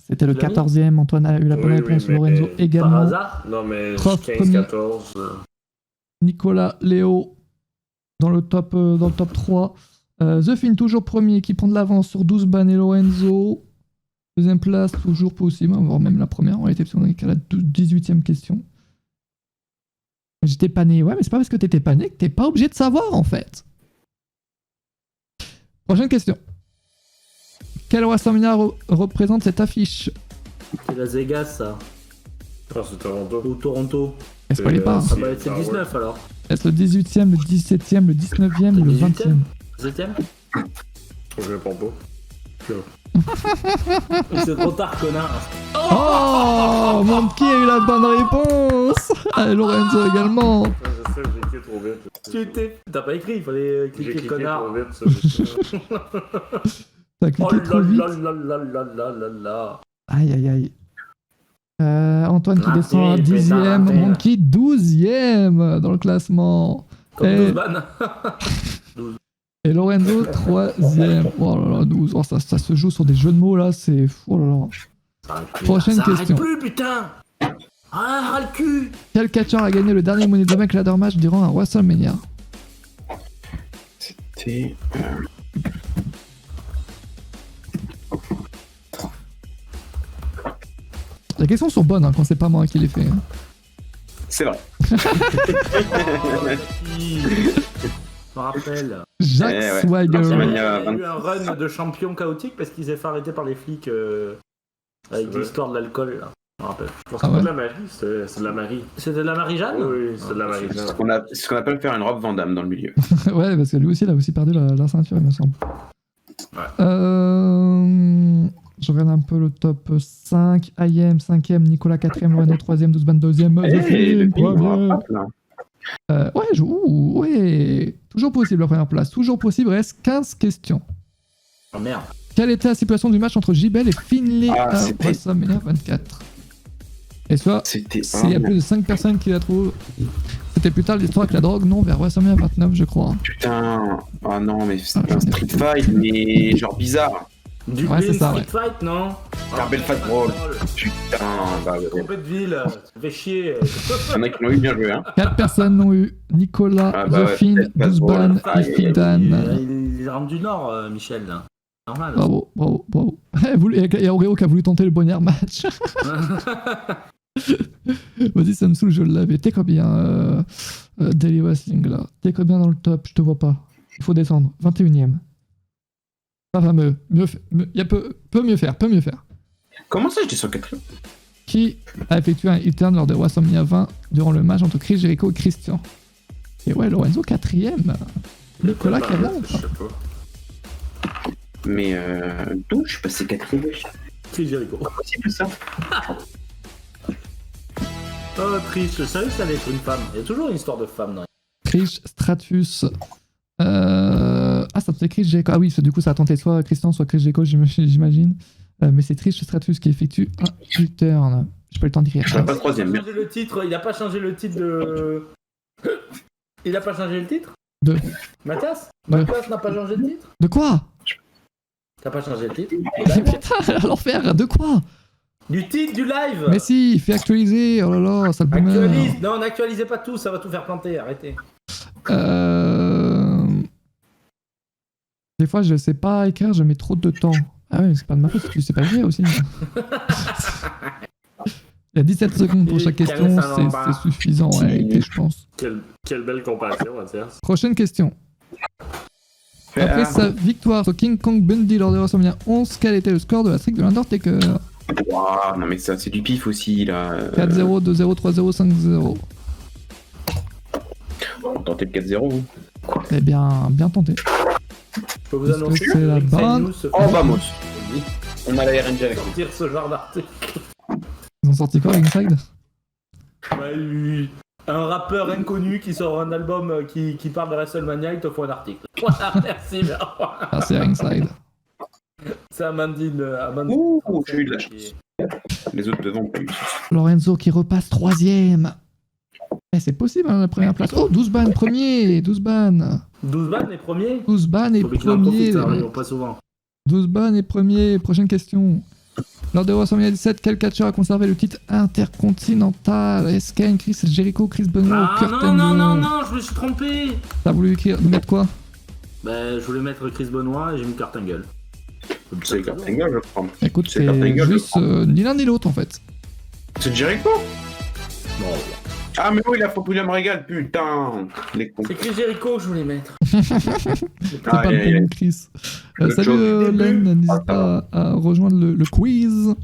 C'était le
Tu l'as mis
14ème. Antoine a eu la bonne
Oui,
réponse.
oui, mais-
Lorenzo
Par
également.
hasard.
Non, mais
Prof,
15-14.
Nicolas, Léo dans le top 3. The Fin toujours premier qui prend de l'avance sur 12 ban et Lorenzo. Deuxième place toujours possible, voire même la première en réalité parce qu'on est qu'à la 18ème question. J'étais pas né, ouais mais c'est pas parce que t'étais pas né que t'es pas obligé de savoir en fait. Prochaine question. Quel WrestleMania représente cette affiche?
C'est Las Vegas, ça.
Ah, c'est Toronto.
Ou Toronto.
Est-ce pas les pas?
Ah bah, c'est le 19 alors.
Est-ce le 18ème, le 17ème, le 19ème ou le 20ème?
17ème.
Je réponds pas.
C'est trop tard, connard.
Oh, Monkey a eu la bonne réponse. Et Lorenzo également.
Ah, je sais, j'ai cliqué trop vite.
T'as pas écrit, il fallait
J'ai
cliquer
cliqué
connard.
trop vite, ça. je sais.
T'as
Oh
cliqué
là
trop vite.
là là là là là là là.
Aïe aïe aïe. Antoine qui
Raté,
descend à
pétard
10ème,
raté.
Monkey 12ème dans le classement.
Comme
Et-
12 bannes.
Et Lorenzo 3ème. Oh là là, 12. Oh, ça se joue sur des jeux de mots là, c'est. Oh là là. Prochaine
ça
question.
arrête plus, putain. Ah, ras le cul.
Quel catcheur a gagné le dernier Money in the Bank ladder match durant un WrestleMania?
C'était.
Les questions sont bonnes hein, quand c'est pas moi qui les fais. Hein.
C'est vrai.
Je me rappelle.
Jack
Eh ouais.
Swagger.
Il y
WrestleMania
a eu un run de champion chaotique parce qu'ils s'est fait arrêter par les flics avec
vrai.
l'histoire de l'alcool là. Je me rappelle.
Je pense
Ah
que
ouais.
c'est de la Marie, c'est de la Marie.
C'était de la Marie-Jeanne?
Oui, c'est de la Marie.
Ce qu'on appelle faire une robe Vandame dans le milieu.
Ouais, parce que lui aussi, il a aussi perdu la ceinture, il me semble.
Ouais.
Je regarde un peu le top 5. IM, 5ème, Nicolas 4ème, Lorenzo 3ème, 12 ban 2ème, The
Et
Film,
depuis,
premier. Ouais. Toujours possible la première place. Toujours possible, reste 15 questions.
Oh merde.
Quelle était la situation du match entre JBL et Finlay
Ah,
à
c'était-
WrestleMania 24? Et soit,
C'était
s'il y a plus de 5 personnes qui la trouvent, c'était plus tard l'histoire avec la drogue, non, vers WrestleMania 29, je crois.
Putain. Ah non, mais c'est un street fight, mais genre bizarre.
Du
Ouais, c'est ça,
Street
ouais.
Fight, non?
Un bel fight brawl. Putain, bah ouais.
Trompé de ville, ça fait chier.
Il y en a qui l'ont eu, bien joué, hein.
4 personnes l'ont eu. Nicolas,
Ah bah
The
ouais,
Fin,
peut-être pas
Douzban
drôle.
Ah,
et Fidan.
il rentre du Nord, Michel. Là. Normal.
Bravo. Il y a Oreo qui a voulu tenter le bonheur match. Vas-y, ça me saoule, je l'avais. T'es combien, Daily Wrestling, là? T'es combien dans le top? Je te vois pas. Il faut descendre. 21ème. Pas fameux. Peut mieux faire.
Comment ça, j'étais sur 4?
Qui a effectué un heel turn lors de WrestleMania 20 durant le match entre Chris Jericho et Christian? Et ouais, Lorenzo 4ème. Nicolas qui avance.
Je sais pas.
Mais d'où je suis passé 4e?
Chris Jericho.
Comment c'est ça?
Oh, triste. Je savais que ça allait être une femme. Il y a toujours une histoire de femme dans les...
Chris Stratus. Ah, ça fait Chris Jericho. Ah oui, du coup, ça a tenté soit Christian, soit Chris Jericho, j'imagine. Mais c'est Chris Stratus qui effectue un heel turn. J'ai pas eu le temps d'écrire.
Je serais pas 3e.
Il a changé le titre. Il a pas changé le titre de... Il a pas changé le titre?
De-
Mathias?
De-
Mathias n'a pas changé le titre?
De quoi?
T'as pas changé le titre?
Putain, à l'enfer, de quoi?
Du titre du live!
Mais si, il fait actualiser. Oh là là, sale boomer.
Actualise! Non, n'actualisez pas tout, ça va tout faire planter, arrêtez.
Des fois, je sais pas écrire, je mets trop de temps. Ah ouais, c'est pas de ma faute, tu sais pas écrire aussi. Il y a 17 secondes pour chaque question, c'est suffisant en réalité, je pense.
Quelle belle compassion, Mathias.
Prochaine question. Après sa victoire sur King Kong Bundy lors de WrestleMania 11, quel était le score de la streak de l'Undertaker?
Waouh, non mais ça, c'est du pif aussi, là.
4-0, 2-0, 3-0, 5-0.
On va tenter le 4-0, vous.
Eh bien, bien tenté.
Je peux vous
Est-ce que
annoncer
c'est la
Rick
bonne
News se fait
Oh, vamos. On a la RNG avec nous.
sortir ce genre d'article.
Ils ont sorti quoi, Inside?
Bah, un rappeur inconnu qui sort un album qui parle de WrestleMania, il te faut un article. Voilà, merci.
Ah, c'est Inside.
C'est Amandine.
Ouh, j'ai eu de la chance. Les autres devant, plus.
Lorenzo qui repasse 3ème. Eh, c'est possible, hein, la première place. Oh, Douzban premier, Douzban.
Douzban est premier.
Douzban est
Faut qu'il en
premier.
profite, ça arrive pas souvent.
Douzban est premier. Prochaine question. Lors de WrestleMania 17, quel catcheur a conservé le titre intercontinental? Est-ce Kane, Chris Jericho, Chris Benoit ou
Ah
Kurt
non, non,
Angle?
non, non, je me suis trompé.
T'as voulu écrire, mettre quoi?
Bah, je voulais mettre Chris Benoit et j'ai mis Kurt Angle.
C'est Kurt Angle, je crois.
Écoute,
C'est Kurt
c'est
Angle,
juste ni l'un ni l'autre en fait.
C'est Jericho?
Non.
Ah, mais oui, la fois William Regal, putain. Les cons.
C'est Chris Jericho que je voulais mettre.
C'est pas
Aïe,
le
aïe,
bon
aïe.
Chris.
Le
Salut
joke.
Len, n'hésite
Ah,
pas à rejoindre le quiz.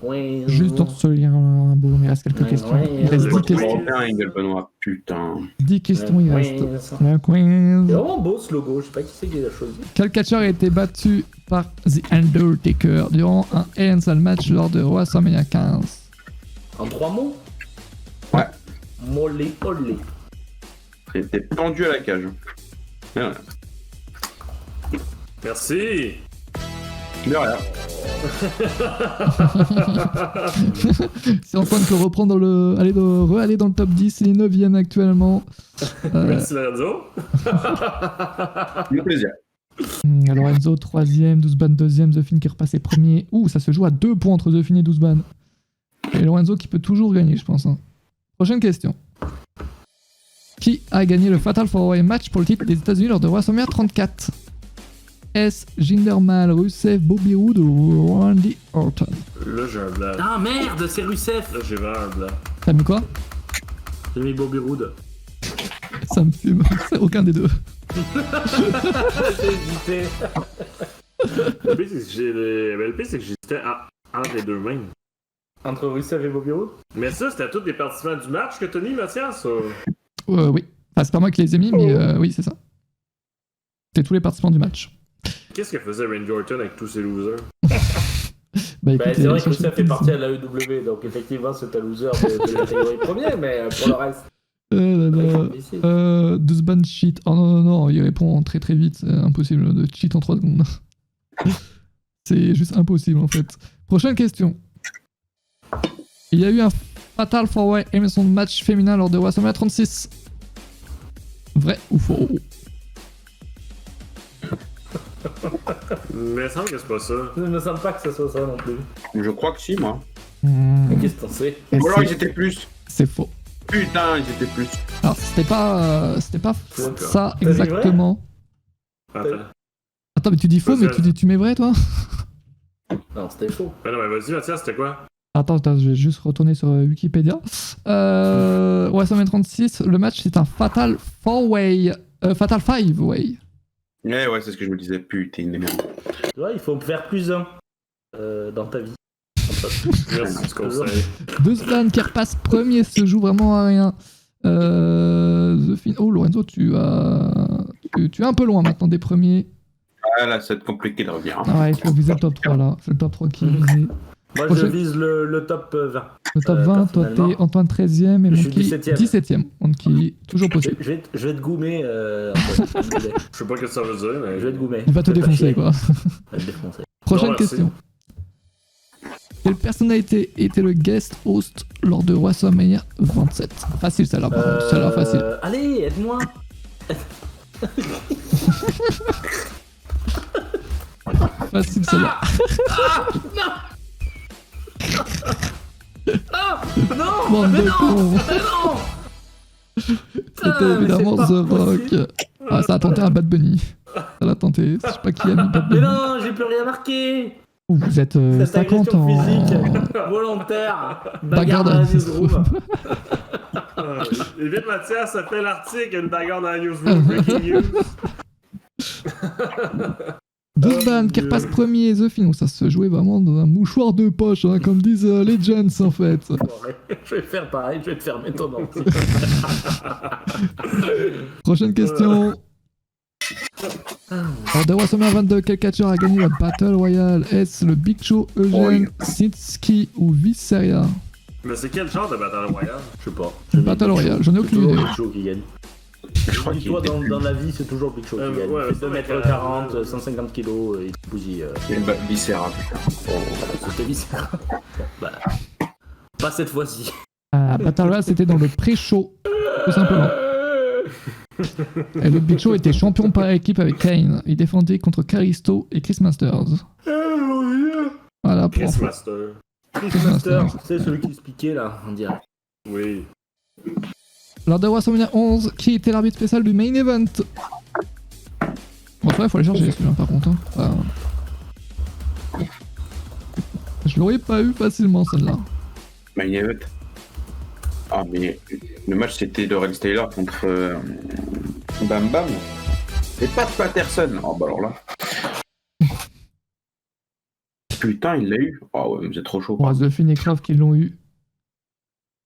Oui,
Juste dans ce lien là, bon, il reste quelques
Ouais,
questions.
ouais,
Il reste
ouais,
10
ouais.
questions.
Putain, Angle Benoit, putain.
10 questions, il reste.
Oui, ça.
Le quiz.
C'est vraiment beau ce logo, je sais pas qui c'est qui l'a choisi.
Quel catcheur a été battu par The Undertaker durant un Hell in a Cell match lors de WrestleMania 15?
En 3 mots?
Ouais.
Mollet, olé.
C'était pendu à la cage. Voilà.
Merci.
De rien.
Si Antoine peut reprendre aller dans le top 10, il est 9ème actuellement.
Merci, Lorenzo.
Le plaisir.
Lorenzo 3ème, Douzban 2ème, The Fin qui est repassé premier. Ouh, ça se joue à 2 points entre The Fin et Douzban. Et Lorenzo qui peut toujours gagner, je pense. Hein. Prochaine question. Qui a gagné le Fatal 4-Way match pour le titre des États-Unis lors de WrestleMania 34? S. Jinder Mahal, Rusev, Bobby Roode ou Randy Orton?
Là, j'ai un blanc.
Ah merde, c'est Rusev.
Là, j'ai vraiment un blanc.
T'as mis quoi?
J'ai mis Bobby Roode.
Ça me fume, c'est aucun des deux.
J'ai hésité.
Le pire, c'est que j'hésitais entre les deux mêmes.
Entre Rusev et Bobby Roode?
Mais ça, c'était tous des participants du match que t'as mis, Mathias?
Oui. Enfin, c'est pas moi qui les ai mis, mais oui, c'est ça. C'est tous les participants du match.
Qu'est-ce que faisait Randy Orton avec tous ces losers?
Bah, écoute,
C'est vrai que
cherche
Rusev
le
fait
quiz.
partie à la EW, donc effectivement c'est un loser de la catégorie première, mais pour le reste.
Dusban cheat. Oh non, il répond très très vite. C'est impossible de cheat en 3 secondes. C'est juste impossible en fait. Prochaine question. Il y a eu un Fatal 4-Way Emerson match féminin lors de WrestleMania 36. Vrai ou faux?
Mais il me semble que c'est pas ça.
Je me sens pas que ce soit ça non plus.
Je crois que si, moi.
Qu'est-ce que t'en sais?
Et
Ou alors
c'est-
ils étaient plus.
C'est faux.
Putain, ils étaient plus.
Alors c'était pas ça
T'as dit vrai?
exactement.
Attends.
Attends, mais tu dis faux, mais tu mets vrai toi?
Non, c'était faux.
Ben non, mais vas-y, Mathias, c'était quoi?
Attends, je vais juste retourner sur Wikipédia. WrestleMania 36, le match c'est un Fatal 4-Way. Fatal 5-Way.
Ouais, c'est ce que je me disais. Putain, de merde.
Tu vois, il faut faire plus un dans ta vie.
Merci du conseil.
Dusban qui repasse premier se joue vraiment à rien. Oh Lorenzo, tu es un peu loin maintenant des premiers.
Ah là, ça va être compliqué de revenir. Hein.
Ah ouais, il faut viser le top 3 là. C'est le top 3 qui est visé.
Moi,
Prochaine-
je vise le top 20.
Le top 20, toi
personnellement,
t'es Antoine 13ème et
je suis
Monkey
17e.
17ème. Monkey, toujours possible.
Je vais te goumer. Antoine.
Je sais pas ce que ça veut dire, mais.
Je vais te goumer.
Il va te
Fais pas
défoncer
chier.
quoi.
Je vais te défoncer.
Prochaine
Non, merci.
question. Quelle personnalité était le guest host lors de WrestleMania 27? Facile celle-là, par contre. Celle-là, facile.
Allez, aide-moi.
Facile celle-là.
Non,
Bande
mais
de
non,
cons.
mais non.
C'était
mais
évidemment
c'est pas
The Rock.
possible.
Ah, ça a tenté un Bad Bunny. Ça l'a tenté. Je sais pas qui a mis Bad
Mais
Bunny.
non, j'ai plus rien marqué.
Oh, vous êtes
Cette
50
agression
ans.
physique volontaire.
Bagarre
Bagarre dans
dans
la
la
newsroom.
Et vite, Mathias, ça fait l'article, une bagarre dans la newsroom, breaking news.
Dusban qui repasse premier, The Fin. Ça se jouait vraiment dans un mouchoir de poche, hein, comme disent Legends en fait.
Je vais faire pareil, je vais te fermer ton ordi.
Prochaine question. Lors de WrestleMania 22, quel catcheur a gagné la Battle Royale? Est-ce le Big Show, Eugene, Sinski ou Visceria?
Mais c'est quel genre de Battle Royale?
Je sais pas.
Battle Royale, j'en ai aucune idée.
Big Show qui gagne.
Je crois qu'il
Dis-toi,
était
dans la vie, c'est toujours Big Show qui gagne.
ouais,
Il fait
c'est
2
vrai
mètres
que-
40, 150 kilos, il te bousille.
viscéral.
C'était viscéral. Bon, bah. Pas cette fois-ci.
Battle Royale, c'était dans le pré-show, tout simplement. Et le Big Show était champion par équipe avec Kane. Il défendait contre Kalisto et Chris Masters. Voilà pour
Chris
info.
Master.
Chris Master, c'est celui qui expliquait là, on dirait.
Oui.
Lors de WrestleMania 11, qui était l'arbitre spécial du main event? Bon, il faut aller chercher celui-là par contre. Hein. Je l'aurais pas eu facilement celle-là.
Main event. Ah, mais le match c'était Laurel Taylor contre Bam Bam. Et pas de Patterson. Oh, bah alors là. Putain, il l'a eu. Oh, ouais, mais c'est trop chaud.
Bon, The Fin et Croft qui l'ont eu.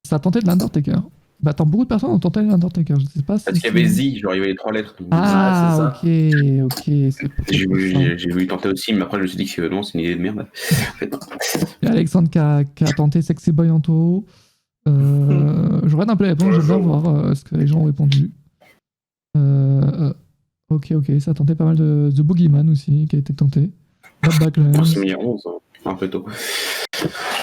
Ça a tenté de l'Undertaker. Bah attends, beaucoup de personnes ont tenté l'Undertaker. Je sais pas si.
Parce qu'il y avait Z, genre il y avait les 3 lettres.
Ah,
Ouais,
ok. C'est
J'ai
pour ça.
voulu tenter aussi, mais après je me suis dit que non, c'est une idée de merde. En fait, non.
Il y a Alexandre qui a tenté Sexy Boy en taureau. Je regarde un peu les réponses, j'aime bien voir ce que les gens ont répondu. Ok, ça a tenté pas mal de The Boogeyman aussi, qui a été tenté. Bad
On
Backlash.
s'est mis à 11, un peu tôt.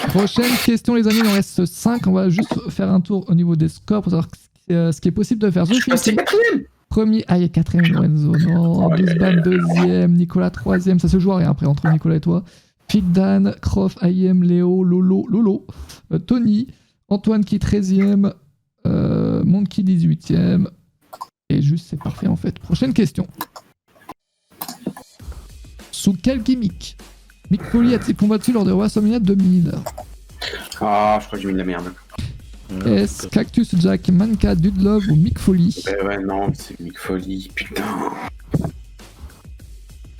Prochaine question, les amis, il en reste 5. On va juste faire un tour au niveau des scores pour savoir ce qui est possible de faire. The Fin,
C'est quatrième.
premier. Ah, il y a 4ème, Lorenzo. Non, Dusban 2ème, Nicolas 3ème. Ça se joue à rien après entre Nicolas et toi. Fig Dan, Croft, IM, Léo, Lolo, Tony, Antoine qui 13ème, Monkey 18ème. Et juste, c'est parfait en fait. Prochaine question. Sous quel gimmick Mick Foley a-t-il combattu lors de WrestleMania 2000?
Ah, je crois que j'ai mis de la merde.
Est-ce Cactus Jack, Manka, Dudlove ou Mick Foley?
Ouais, non, c'est Mick Foley, putain.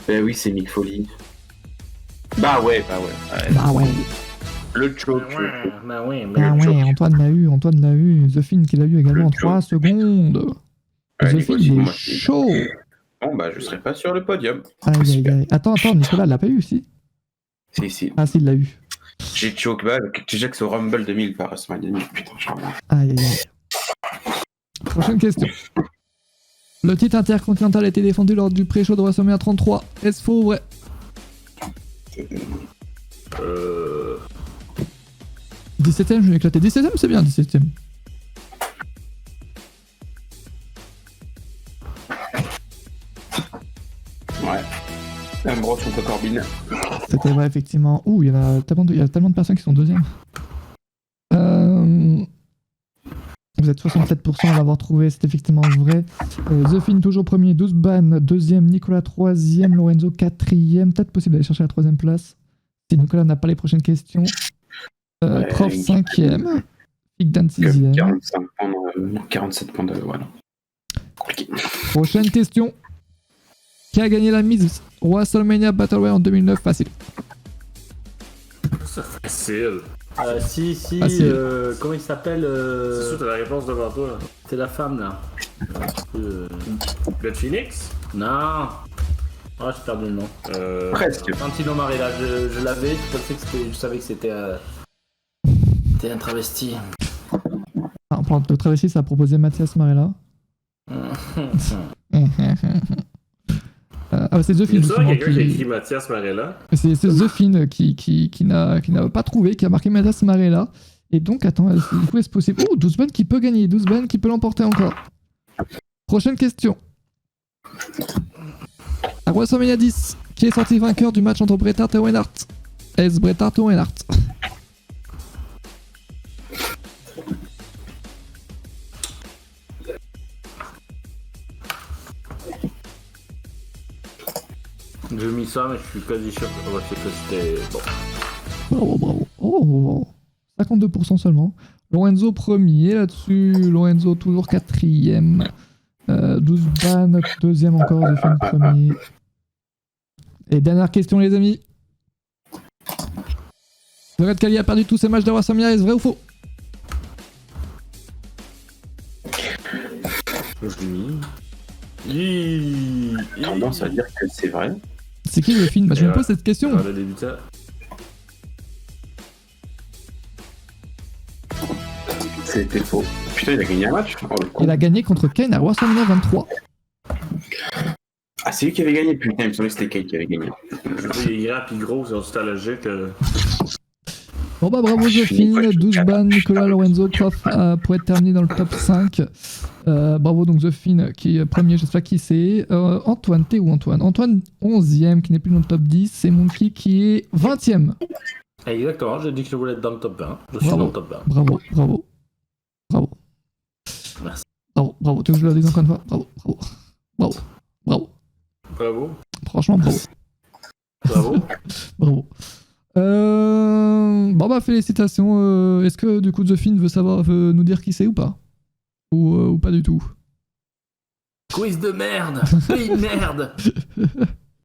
Oui, c'est Mick Foley. Bah ouais.
Bah ouais.
Le choke.
Bah ouais,
Ah ouais, Antoine l'a eu. The Fin qui l'a eu également en 3 secondes. The Fin, il est chaud.
Bon, bah, je serai pas sur le podium.
Aïe. Attends, Nicolas l'a pas eu aussi?
Si.
Ah, si, il l'a eu.
J'ai choke, bah, Jack au Rumble 2000 par WrestleMania 2000, putain, je reviens.
Aïe. Prochaine question. Le titre intercontinental a été défendu lors du pré-show de WrestleMania 33. Est-ce faux ou vrai? 17ème, je vais éclater. 17ème, c'est bien, 17ème.
Ouais. Ambrose contre Corbin.
C'était vrai, effectivement. Ouh, il y a tellement de personnes qui sont deuxièmes. Vous êtes 67% à l'avoir trouvé, c'est effectivement vrai. The Finn toujours premier, 12 ban, deuxième, Nicolas troisième, Lorenzo quatrième. Peut-être possible d'aller chercher la troisième place. Si Nicolas n'a pas les prochaines questions. Prof cinquième, Fig Dan sixième.
47 points de... Voilà. Compliqué.
Prochaine question. Qui a gagné la mise WrestleMania Battle Royale en 2009? Facile.
C'est facile.
Si,
Facile.
comment il s'appelle
C'est sûr, t'as la réponse devant toi. Là.
C'est la femme là.
Le Phoenix?
Non. Ah, j'ai perdu le nom.
Presque.
Santino Marella, je l'avais, je savais que c'était un travesti.
En parlant de travesti, ça a proposé Mathias Marella. C'est The Finn.
C'est ça,
justement,
quelqu'un qui a écrit Mathias Marella.
C'est The Finn qui n'a pas trouvé, qui a marqué Mathias Marella. Et donc, attends, du coup, est-ce possible? Oh, 12 ban qui peut gagner, 12 ban qui peut l'emporter encore. Prochaine question. À WrestleMania 10, qui est sorti vainqueur du match entre Bret Hart et Owen Hart? Est-ce Bret Hart ou Owen Hart?
J'ai mis ça, mais je suis quasi sûr que c'était bon.
Bravo. Oh, 52% seulement. Lorenzo premier là-dessus. Lorenzo toujours quatrième. 12 ban, deuxième encore. The Finn premier. Et dernière question, les amis. Le Red Kali a perdu tous ses matchs de WrestleMania, est-ce vrai ou faux?
Tendance à dire que c'est vrai.
C'est qui le film? Bah, je me pose cette question.
Le débutant.
C'était faux. Putain, il a gagné un match. Oh, le con.
Il a gagné contre Kane à WrestleMania 23.
Ah, c'est lui qui avait gagné. Putain, il me semblait que c'était Kane qui avait gagné.
Il est grand pis gros, c'est tout à logique.
Bon bah bravo The Finn, 12 ban, Nicolas, Lorenzo, Prof pour être terminé dans le top 5. Bravo donc The Finn qui est premier, je sais pas qui c'est. Antoine, t'es où Antoine? Antoine 11ème qui n'est plus dans le top 10 et Monkey qui est 20ème.
Exactement, j'ai dit que je voulais être dans le top 20. Je suis dans le top 20.
Bravo.
Merci.
Bravo, tu veux que je le dise encore une fois? Bravo.
Bravo.
Franchement, bravo.
Bravo.
Bon bah félicitations. Est-ce que du coup The Finn veut nous dire qui c'est ou pas? Ou pas du tout?
Quiz de merde. Pays de merde.